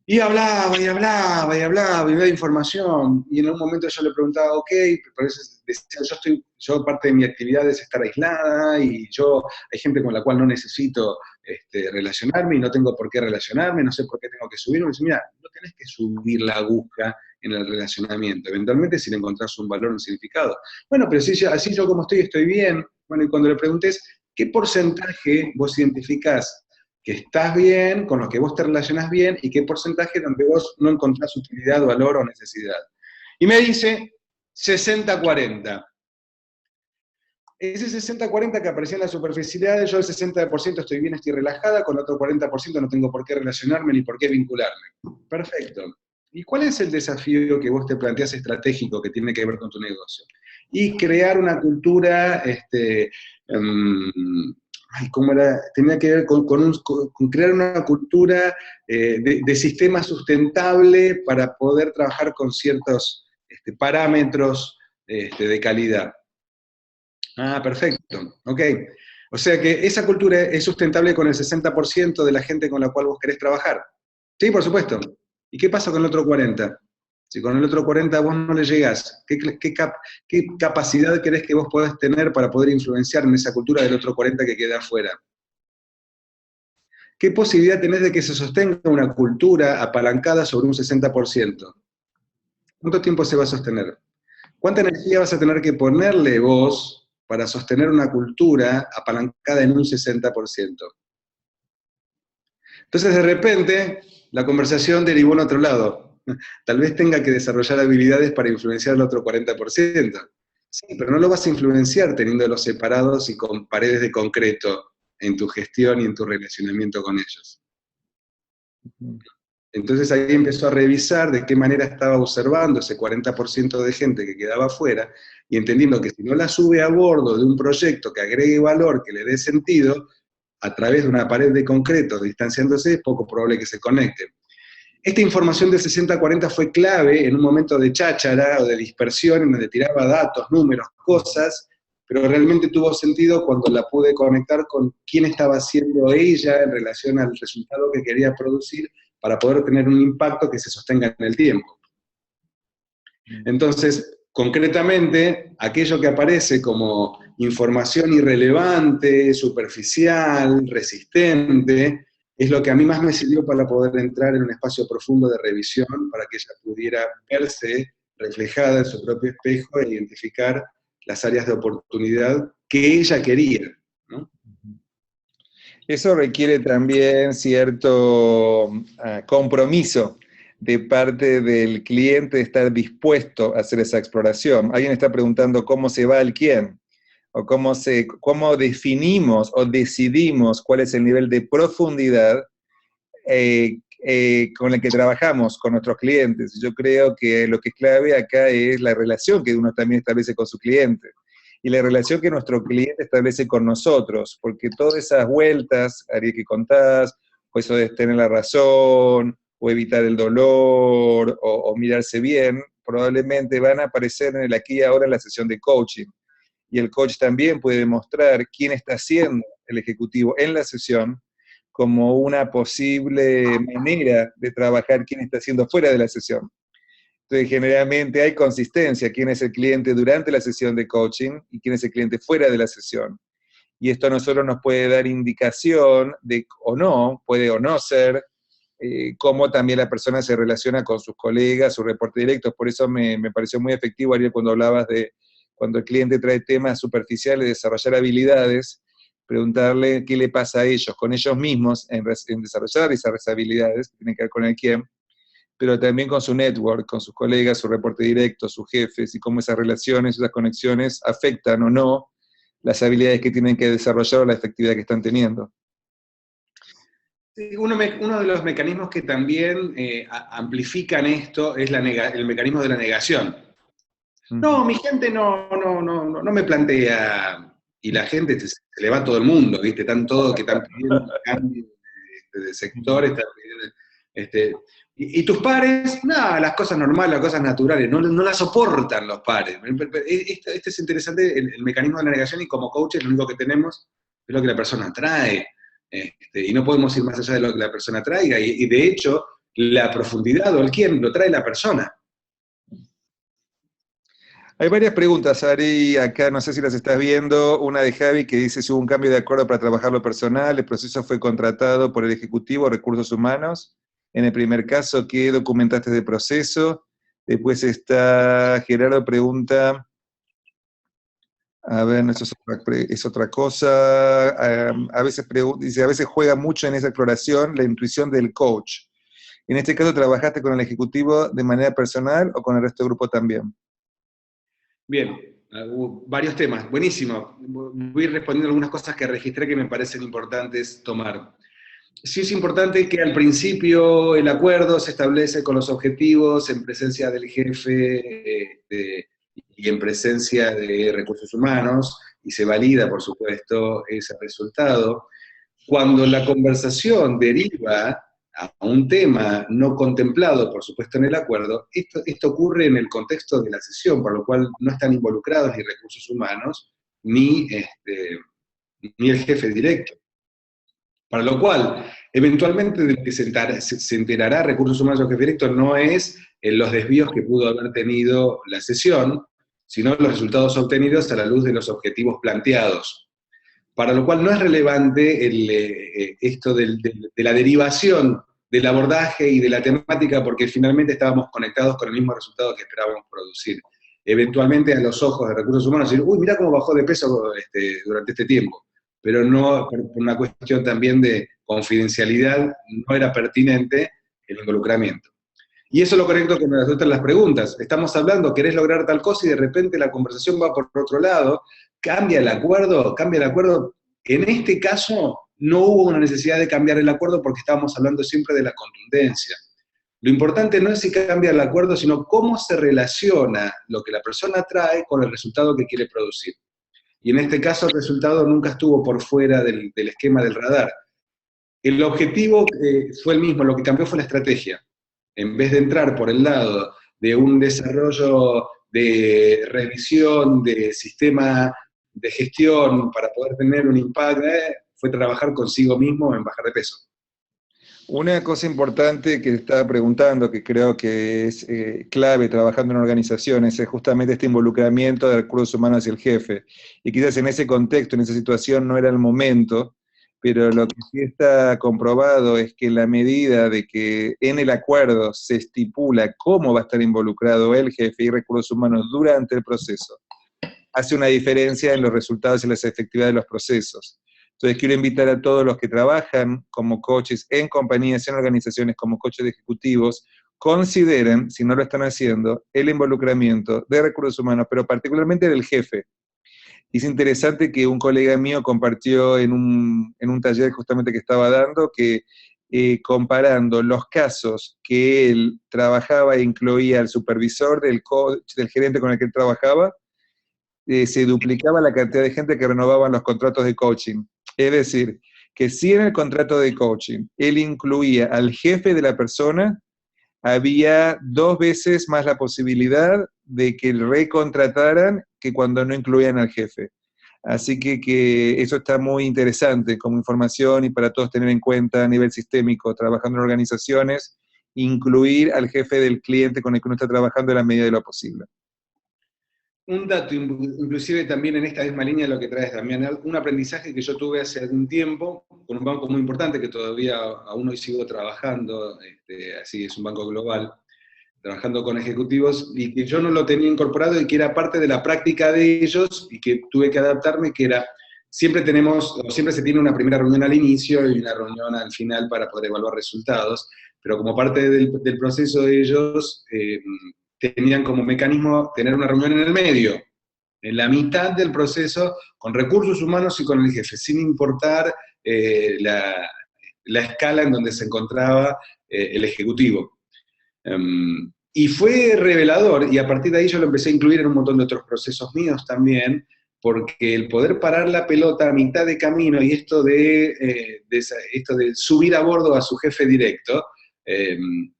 y hablaba, y hablaba, y hablaba, y me daba información, y en un momento yo le preguntaba, ok, pero decía, yo parte de mi actividad es estar aislada, y hay gente con la cual no necesito relacionarme, y no tengo por qué relacionarme, no sé por qué tengo que subirme, y dice, mira, tenés que subir la aguja en el relacionamiento. Eventualmente, si le encontrás un valor, un significado. Bueno, pero si así yo como estoy bien. Bueno, y cuando le preguntes, ¿qué porcentaje vos identificás que estás bien, con los que vos te relacionás bien, y qué porcentaje donde vos no encontrás utilidad, valor o necesidad? Y me dice 60-40. Ese 60-40 que aparecía en la superficialidad, yo el 60% estoy bien, estoy relajada, con el otro 40% no tengo por qué relacionarme ni por qué vincularme. Perfecto. ¿Y cuál es el desafío que vos te planteás estratégico que tiene que ver con tu negocio? Y crear una cultura, ¿cómo era? Tenía que ver con crear una cultura de sistema sustentable para poder trabajar con ciertos parámetros de calidad. Ah, perfecto, ok. O sea que esa cultura es sustentable con el 60% de la gente con la cual vos querés trabajar. Sí, por supuesto. ¿Y qué pasa con el otro 40%? Si con el otro 40% vos no le llegás, ¿qué capacidad querés que vos podés tener para poder influenciar en esa cultura del otro 40% que queda afuera? ¿Qué posibilidad tenés de que se sostenga una cultura apalancada sobre un 60%? ¿Cuánto tiempo se va a sostener? ¿Cuánta energía vas a tener que ponerle vos para sostener una cultura apalancada en un 60%? Entonces, de repente, la conversación derivó en otro lado. Tal vez tenga que desarrollar habilidades para influenciar al otro 40%. Sí, pero no lo vas a influenciar teniéndolos separados y con paredes de concreto en tu gestión y en tu relacionamiento con ellos. Entonces ahí empezó a revisar de qué manera estaba observando ese 40% de gente que quedaba afuera y entendiendo que si no la sube a bordo de un proyecto que agregue valor, que le dé sentido, a través de una pared de concreto, distanciándose, es poco probable que se conecten. Esta información del 60-40 fue clave en un momento de cháchara o de dispersión, en donde tiraba datos, números, cosas, pero realmente tuvo sentido cuando la pude conectar con quién estaba haciendo ella en relación al resultado que quería producir para poder tener un impacto que se sostenga en el tiempo. Entonces, concretamente, aquello que aparece como información irrelevante, superficial, resistente, es lo que a mí más me sirvió para poder entrar en un espacio profundo de revisión, para que ella pudiera verse reflejada en su propio espejo e identificar las áreas de oportunidad que ella quería, ¿no? Eso requiere también cierto compromiso de parte del cliente de estar dispuesto a hacer esa exploración. Alguien está preguntando cómo se va al quién, o cómo definimos o decidimos cuál es el nivel de profundidad con el que trabajamos con nuestros clientes. Yo creo que lo que es clave acá es la relación que uno también establece con su cliente y la relación que nuestro cliente establece con nosotros, porque todas esas vueltas, Ariel, que contás, o eso de tener la razón, o evitar el dolor, o mirarse bien, probablemente van a aparecer en el aquí y ahora en la sesión de coaching. Y el coach también puede demostrar quién está siendo el ejecutivo en la sesión como una posible manera de trabajar quién está haciendo fuera de la sesión. Entonces, generalmente hay consistencia, quién es el cliente durante la sesión de coaching y quién es el cliente fuera de la sesión. Y esto a nosotros nos puede dar indicación de o no, puede o no ser, cómo también la persona se relaciona con sus colegas, sus reportes directos. Por eso me pareció muy efectivo, Ariel, cuando hablabas de cuando el cliente trae temas superficiales, desarrollar habilidades, preguntarle qué le pasa a ellos, con ellos mismos, en desarrollar esas habilidades que tienen que ver con el quién, pero también con su network, con sus colegas, su reporte directo, sus jefes, y cómo esas relaciones, esas conexiones afectan o no las habilidades que tienen que desarrollar o la efectividad que están teniendo. Sí, uno de los mecanismos que también amplifican esto es el mecanismo de la negación. No, mi gente no me plantea, y la gente se le va a todo el mundo, ¿viste? Están todos que están pidiendo cambio de sector, están pidiendo, y tus pares, nada, las cosas normales, las cosas naturales, no las soportan los pares. Este es interesante, el mecanismo de la negación, y como coaches lo único que tenemos es lo que la persona trae, y no podemos ir más allá de lo que la persona traiga, y de hecho, la profundidad o el quién lo trae la persona. Hay varias preguntas, Ari, acá no sé si las estás viendo. Una de Javi que dice si hubo un cambio de acuerdo para trabajar lo personal, el proceso fue contratado por el Ejecutivo de Recursos Humanos En el primer caso, ¿qué documentaste de proceso? Después está, Gerardo pregunta, a ver, no, eso es otra cosa, a veces dice, a veces juega mucho en esa exploración la intuición del coach. En este caso, ¿trabajaste con el ejecutivo de manera personal o con el resto del grupo también? Bien, hubo varios temas, buenísimo. Voy a ir respondiendo algunas cosas que registré que me parecen importantes tomar. Sí es importante que al principio el acuerdo se establece con los objetivos en presencia del jefe y en presencia de recursos humanos y se valida, por supuesto, ese resultado. Cuando la conversación deriva a un tema no contemplado, por supuesto, en el acuerdo, esto ocurre en el contexto de la sesión, por lo cual no están involucrados ni recursos humanos ni el jefe directo. Para lo cual, eventualmente de lo que se enterará recursos humanos o jefe directo no es los desvíos que pudo haber tenido la sesión, sino los resultados obtenidos a la luz de los objetivos planteados. Para lo cual no es relevante esto de la derivación del abordaje y de la temática, porque finalmente estábamos conectados con el mismo resultado que esperábamos producir. Eventualmente a los ojos de recursos humanos decir, uy, mira cómo bajó de peso durante este tiempo, pero no por una cuestión también de confidencialidad, no era pertinente el involucramiento. Y eso es lo correcto que nos resultan las preguntas. Estamos hablando, querés lograr tal cosa y de repente la conversación va por otro lado, cambia el acuerdo, cambia el acuerdo. En este caso no hubo una necesidad de cambiar el acuerdo porque estábamos hablando siempre de la contundencia. Lo importante no es si cambia el acuerdo, sino cómo se relaciona lo que la persona trae con el resultado que quiere producir. Y en este caso el resultado nunca estuvo por fuera del esquema del radar. El objetivo fue el mismo, lo que cambió fue la estrategia. En vez de entrar por el lado de un desarrollo de revisión de sistema de gestión para poder tener un impacto, fue trabajar consigo mismo en bajar de peso. Una cosa importante que estaba preguntando, que creo que es clave trabajando en organizaciones, es justamente este involucramiento de recursos humanos y el jefe. Y quizás en ese contexto, en esa situación, no era el momento, pero lo que sí está comprobado es que en la medida de que en el acuerdo se estipula cómo va a estar involucrado el jefe y recursos humanos durante el proceso, hace una diferencia en los resultados y las efectividades de los procesos. Entonces quiero invitar a todos los que trabajan como coaches en compañías, en organizaciones, como coaches ejecutivos, consideren, si no lo están haciendo, el involucramiento de recursos humanos, pero particularmente del jefe. Y es interesante que un colega mío compartió en un taller justamente que estaba dando, que comparando los casos que él trabajaba e incluía al supervisor del coach, del gerente con el que él trabajaba, se duplicaba la cantidad de gente que renovaban los contratos de coaching. Es decir, que si en el contrato de coaching él incluía al jefe de la persona, había 2 veces más la posibilidad de que recontrataran que cuando no incluían al jefe. Así que eso está muy interesante como información y para todos tener en cuenta a nivel sistémico, trabajando en organizaciones, incluir al jefe del cliente con el que uno está trabajando en la medida de lo posible. Un dato, inclusive también en esta misma línea de lo que traes también, un aprendizaje que yo tuve hace algún tiempo con un banco muy importante que todavía aún hoy sigo trabajando, así es un banco global, trabajando con ejecutivos, y que yo no lo tenía incorporado y que era parte de la práctica de ellos y que tuve que adaptarme, que era, siempre se tiene una primera reunión al inicio y una reunión al final para poder evaluar resultados, pero como parte del proceso de ellos, tenían como mecanismo tener una reunión en el medio, en la mitad del proceso, con recursos humanos y con el jefe, sin importar la escala en donde se encontraba el ejecutivo. Y fue revelador, y a partir de ahí yo lo empecé a incluir en un montón de otros procesos míos también, porque el poder parar la pelota a mitad de camino y esto de subir a bordo a su jefe directo,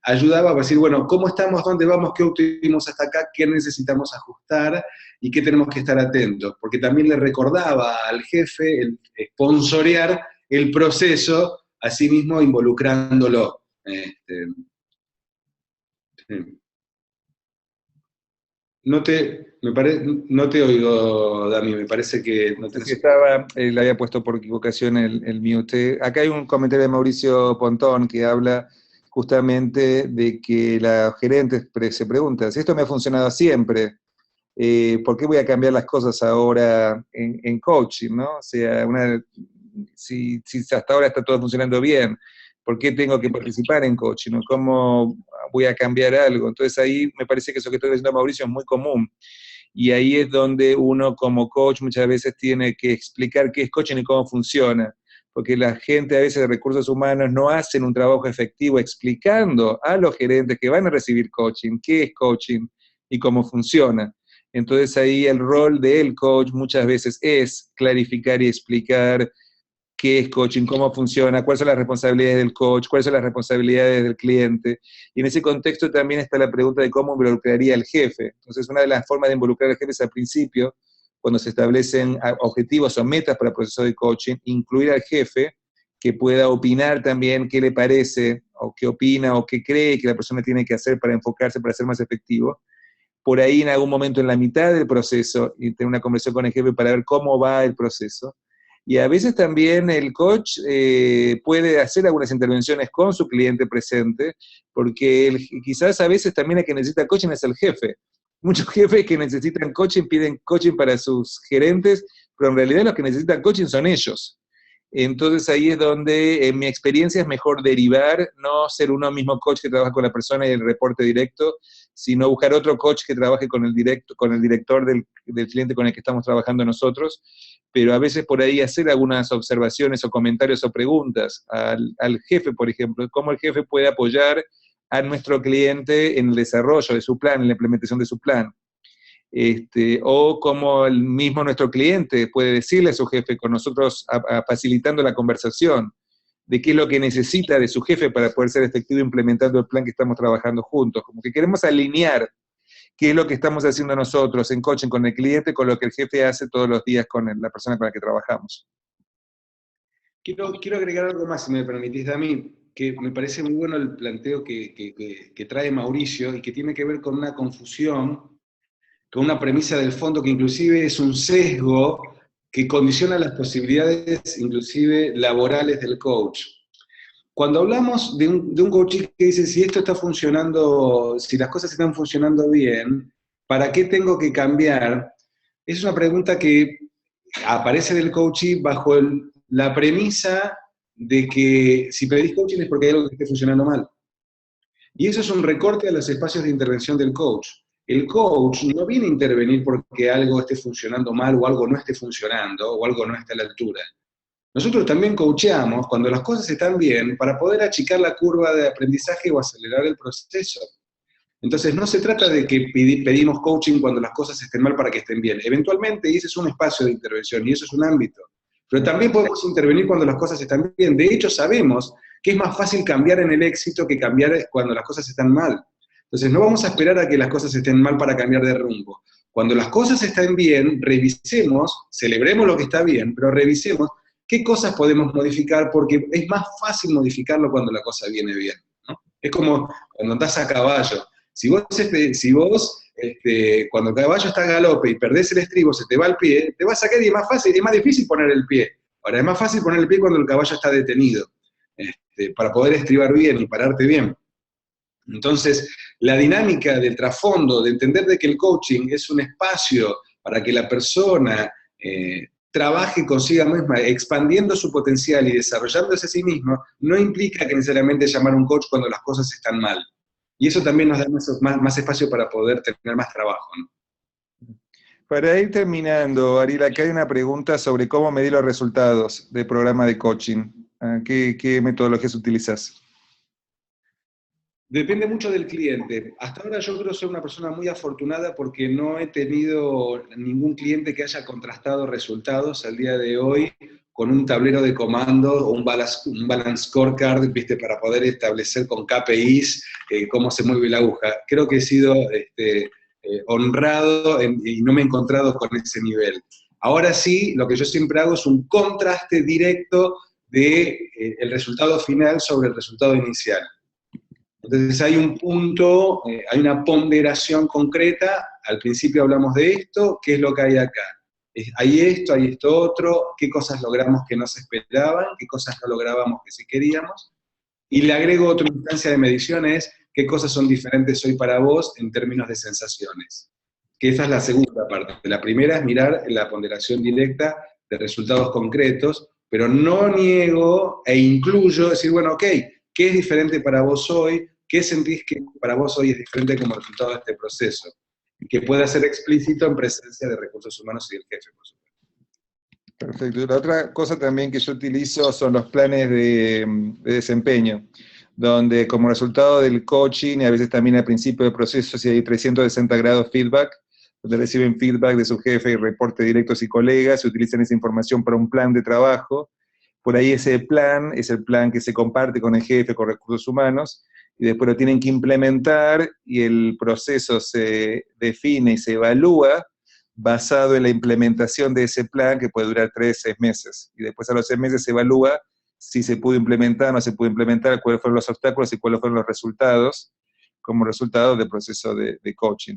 ayudaba a decir, bueno, ¿cómo estamos? ¿Dónde vamos? ¿Qué obtuvimos hasta acá? ¿Qué necesitamos ajustar? ¿Y qué tenemos que estar atentos? Porque también le recordaba al jefe el sponsorear el proceso, así mismo involucrándolo. No te oigo, Dami, me parece que no Si estaba, le había puesto por equivocación el mute. Acá hay un comentario de Mauricio Pontón que habla justamente de que la gerente se pregunta, si esto me ha funcionado siempre, ¿por qué voy a cambiar las cosas ahora en coaching, ¿no? O sea, si hasta ahora está todo funcionando bien, ¿por qué tengo que participar en coaching? ¿No? ¿Cómo voy a cambiar algo? Entonces ahí me parece que eso que estoy diciendo, Mauricio, es muy común. Y ahí es donde uno como coach muchas veces tiene que explicar qué es coaching y cómo funciona, porque la gente a veces de recursos humanos no hacen un trabajo efectivo explicando a los gerentes que van a recibir coaching, qué es coaching y cómo funciona. Entonces ahí el rol del coach muchas veces es clarificar y explicar qué es coaching, cómo funciona, cuáles son las responsabilidades del coach, cuáles son las responsabilidades del cliente. Y en ese contexto también está la pregunta de cómo involucraría al jefe. Entonces, una de las formas de involucrar al jefe es al principio, cuando se establecen objetivos o metas para el proceso de coaching, incluir al jefe que pueda opinar también qué le parece, o qué opina, o qué cree que la persona tiene que hacer para enfocarse, para ser más efectivo. Por ahí en algún momento en la mitad del proceso, y tener una conversación con el jefe para ver cómo va el proceso. Y a veces también el coach puede hacer algunas intervenciones con su cliente presente, porque quizás a veces también el que necesita coaching es el jefe. Muchos jefes que necesitan coaching piden coaching para sus gerentes, pero en realidad los que necesitan coaching son ellos. Entonces ahí es donde, en mi experiencia, es mejor derivar, no ser uno mismo coach que trabaja con la persona y el reporte directo, sino buscar otro coach que trabaje con el director del cliente con el que estamos trabajando nosotros, pero a veces por ahí hacer algunas observaciones o comentarios o preguntas al jefe, por ejemplo, cómo el jefe puede apoyar a nuestro cliente en el desarrollo de su plan, en la implementación de su plan. O como el mismo nuestro cliente puede decirle a su jefe, con nosotros facilitando la conversación, de qué es lo que necesita de su jefe para poder ser efectivo implementando el plan que estamos trabajando juntos. Como que queremos alinear qué es lo que estamos haciendo nosotros en coaching con el cliente con lo que el jefe hace todos los días con la persona con la que trabajamos. Quiero agregar algo más, si me permitís, Dami, que me parece muy bueno el planteo que trae Mauricio y que tiene que ver con una confusión, con una premisa del fondo que inclusive es un sesgo que condiciona las posibilidades inclusive laborales del coach. Cuando hablamos de un coaching que dice, si esto está funcionando, si las cosas están funcionando bien, ¿para qué tengo que cambiar? Es una pregunta que aparece del coaching bajo la premisa de que si pedís coaching es porque hay algo que esté funcionando mal. Y eso es un recorte a los espacios de intervención del coach. El coach no viene a intervenir porque algo esté funcionando mal o algo no esté funcionando o algo no esté a la altura. Nosotros también coacheamos cuando las cosas están bien para poder achicar la curva de aprendizaje o acelerar el proceso. Entonces no se trata de que pedimos coaching cuando las cosas estén mal para que estén bien. Eventualmente ese es un espacio de intervención y eso es un ámbito. Pero también podemos intervenir cuando las cosas están bien. De hecho sabemos que es más fácil cambiar en el éxito que cambiar cuando las cosas están mal. Entonces no vamos a esperar a que las cosas estén mal para cambiar de rumbo. Cuando las cosas están bien, revisemos, celebremos lo que está bien, pero revisemos qué cosas podemos modificar, porque es más fácil modificarlo cuando la cosa viene bien, ¿no? Es como cuando andás a caballo. Si vos cuando el caballo está a galope y perdés el estribo, se te va el pie, te va a sacar y es más fácil, es más difícil poner el pie. Ahora, es más fácil poner el pie cuando el caballo está detenido, para poder estribar bien y pararte bien. Entonces, la dinámica del trasfondo, de entender de que el coaching es un espacio para que la persona trabaje consigo misma, expandiendo su potencial y desarrollándose a sí mismo, no implica que necesariamente llamar a un coach cuando las cosas están mal. Y eso también nos da más espacio para poder tener más trabajo, ¿no? Para ir terminando, Ariel, acá hay una pregunta sobre cómo medir los resultados del programa de coaching. ¿Qué metodologías utilizas? Depende mucho del cliente. Hasta ahora yo creo ser una persona muy afortunada porque no he tenido ningún cliente que haya contrastado resultados al día de hoy con un tablero de comando o un balance scorecard, ¿viste? Para poder establecer con KPIs cómo se mueve la aguja. Creo que he sido honrado y no me he encontrado con ese nivel. Ahora sí, lo que yo siempre hago es un contraste directo del resultado final sobre el resultado inicial. Entonces hay un punto, hay una ponderación concreta, al principio hablamos de esto, ¿qué es lo que hay acá? Hay esto otro, qué cosas logramos que no se esperaban, qué cosas no lográbamos que sí queríamos, Y le agrego otra instancia de medición, es qué cosas son diferentes hoy para vos en términos de sensaciones. Que esa es la segunda parte. La primera es mirar la ponderación directa de resultados concretos, pero no niego e incluyo decir, bueno, ok, ¿qué es diferente para vos hoy? ¿Qué sentís que para vos hoy es diferente como resultado de este proceso? Y que pueda ser explícito en presencia de recursos humanos y del jefe, por supuesto. Perfecto. La otra cosa también que yo utilizo son los planes de desempeño, donde como resultado del coaching, y a veces también al principio del proceso, si hay 360 grados feedback, donde reciben feedback de su jefe y reporte directos y colegas, se utilizan esa información para un plan de trabajo. Por ahí ese plan es el plan que se comparte con el jefe, con recursos humanos, y después lo tienen que implementar y el proceso se define y se evalúa basado en la implementación de ese plan que puede durar 3, 6 meses. Y después a los 6 meses se evalúa si se pudo implementar o no se pudo implementar, cuáles fueron los obstáculos y cuáles fueron los resultados como resultado del proceso de coaching.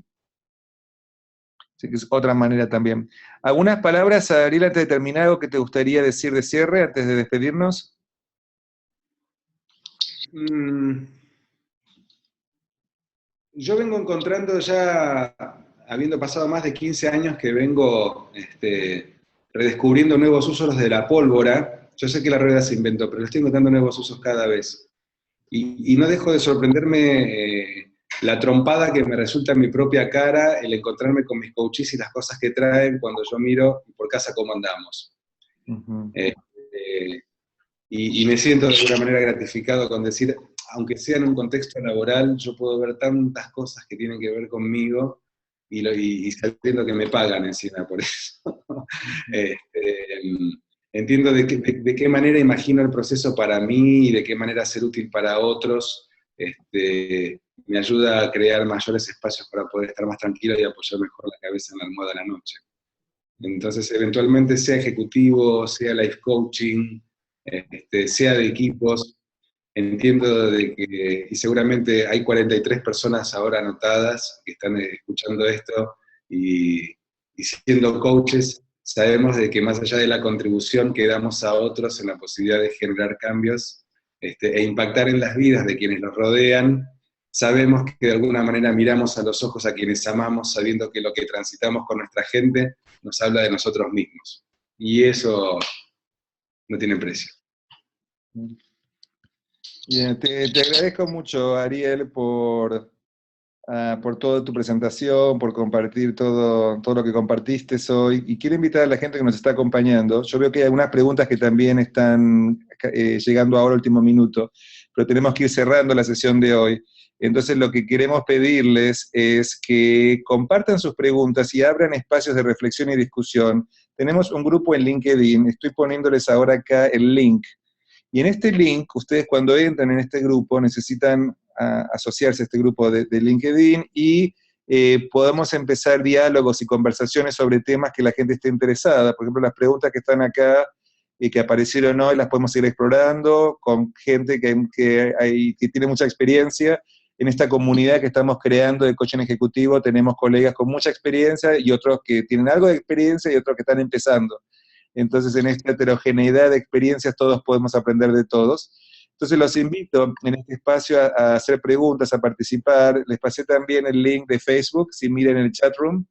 Así que es otra manera también. ¿Algunas palabras, Ariel, antes de terminar, algo que te gustaría decir de cierre, antes de despedirnos? Yo vengo encontrando ya, habiendo pasado más de 15 años que vengo redescubriendo nuevos usos de la pólvora. Yo sé que la rueda se inventó, pero le estoy encontrando nuevos usos cada vez. Y no dejo de sorprenderme la trompada que me resulta en mi propia cara el encontrarme con mis coaches y las cosas que traen cuando yo miro por casa cómo andamos. Uh-huh. Y me siento de alguna manera gratificado con decir, aunque sea en un contexto laboral, yo puedo ver tantas cosas que tienen que ver conmigo y sabiendo que me pagan encima por eso. Entiendo de qué manera imagino el proceso para mí y de qué manera ser útil para otros. Me ayuda a crear mayores espacios para poder estar más tranquilo y apoyar mejor la cabeza en la almohada a la noche. Entonces, eventualmente, sea ejecutivo, sea life coaching, sea de equipos, entiendo de que, y seguramente hay 43 personas ahora anotadas que están escuchando esto, y siendo coaches, sabemos de que más allá de la contribución que damos a otros en la posibilidad de generar cambios e impactar en las vidas de quienes nos rodean, sabemos que de alguna manera miramos a los ojos a quienes amamos, sabiendo que lo que transitamos con nuestra gente nos habla de nosotros mismos. Y eso no tiene precio. Bien, te agradezco mucho, Ariel, por toda tu presentación, por compartir todo lo que compartiste hoy. Y quiero invitar a la gente que nos está acompañando. Yo veo que hay algunas preguntas que también están llegando ahora, último minuto, pero tenemos que ir cerrando la sesión de hoy. Entonces, lo que queremos pedirles es que compartan sus preguntas y abran espacios de reflexión y discusión. Tenemos un grupo en LinkedIn, estoy poniéndoles ahora acá el link. Y en este link, ustedes cuando entran en este grupo necesitan asociarse a este grupo de LinkedIn y podemos empezar diálogos y conversaciones sobre temas que la gente esté interesada. Por ejemplo, las preguntas que están acá y que aparecieron hoy las podemos ir explorando con gente que tiene mucha experiencia. En esta comunidad que estamos creando de coaching ejecutivo tenemos colegas con mucha experiencia y otros que tienen algo de experiencia y otros que están empezando. Entonces, en esta heterogeneidad de experiencias todos podemos aprender de todos. Entonces, los invito en este espacio a hacer preguntas, a participar. Les pasé también el link de Facebook, si miren el chat room.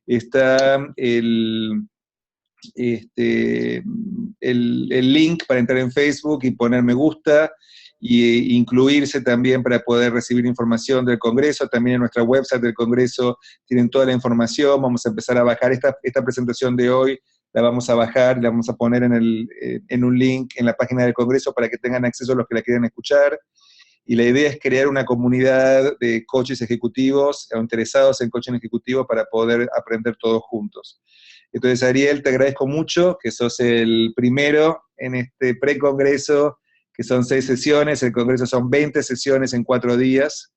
Está el link para entrar en Facebook y poner me gusta, y incluirse también para poder recibir información del Congreso. También en nuestra website del Congreso tienen toda la información. Vamos a empezar a bajar esta presentación de hoy, la vamos a bajar, la vamos a poner en un link en la página del Congreso para que tengan acceso a los que la quieran escuchar. Y la idea es crear una comunidad de coaches ejecutivos o interesados en coaching ejecutivo para poder aprender todos juntos. Entonces, Ariel, te agradezco mucho que sos el primero en este pre-congreso, que son 6 sesiones. El congreso son 20 sesiones en 4 días.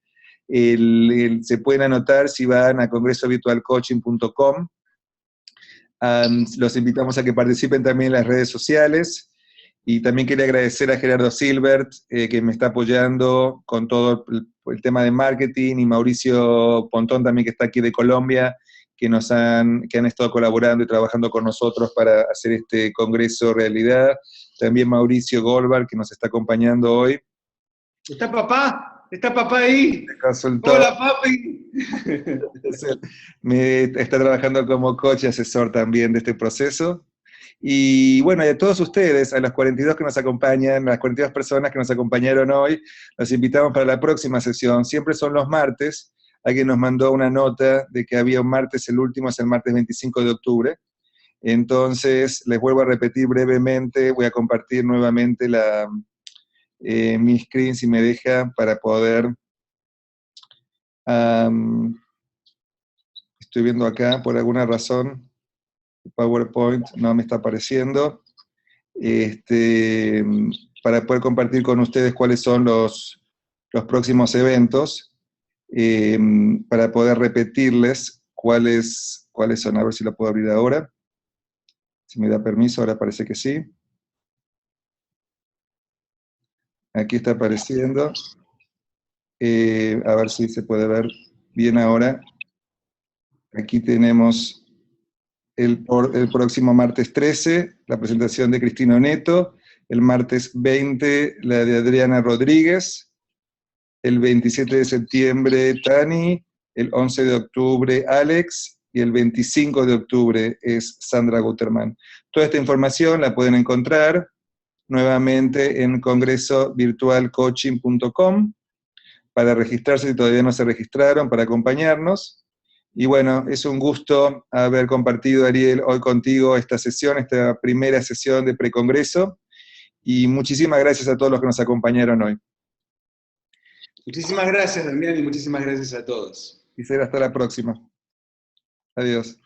Se pueden anotar si van a congresovirtualcoaching.com. Los invitamos a que participen también en las redes sociales. Y también quería agradecer a Gerardo Silbert, que me está apoyando con todo el tema de marketing, y Mauricio Pontón también, que está aquí de Colombia, que han estado colaborando y trabajando con nosotros para hacer este congreso realidad. También Mauricio Goldberg, que nos está acompañando hoy. ¿Está papá? ¿Está papá ahí? Me consultó, Hola, papi. está trabajando como coach y asesor también de este proceso. Y bueno, y a todos ustedes, a los 42 que nos acompañan, a las 42 personas que nos acompañaron hoy, los invitamos para la próxima sesión. Siempre son los martes. Alguien nos mandó una nota de que había un martes, el último es el martes 25 de octubre. Entonces, les vuelvo a repetir brevemente, voy a compartir nuevamente mi screen si me deja para poder... estoy viendo acá, por alguna razón, PowerPoint no me está apareciendo. Para poder compartir con ustedes cuáles son los próximos eventos, para poder repetirles cuáles son. A ver si lo puedo abrir ahora. Si me da permiso, ahora parece que sí. Aquí está apareciendo. A ver si se puede ver bien ahora. Aquí tenemos el próximo martes 13, la presentación de Cristina Neto. El martes 20, la de Adriana Rodríguez. El 27 de septiembre, Tani. El 11 de octubre, Alex. Y el 25 de octubre es Sandra Guterman. Toda esta información la pueden encontrar nuevamente en congresovirtualcoaching.com para registrarse si todavía no se registraron, para acompañarnos. Y bueno, es un gusto haber compartido, Ariel, hoy contigo esta sesión, esta primera sesión de precongreso. Y muchísimas gracias a todos los que nos acompañaron hoy. Muchísimas gracias, Damián, y muchísimas gracias a todos. Y será hasta la próxima. Adiós.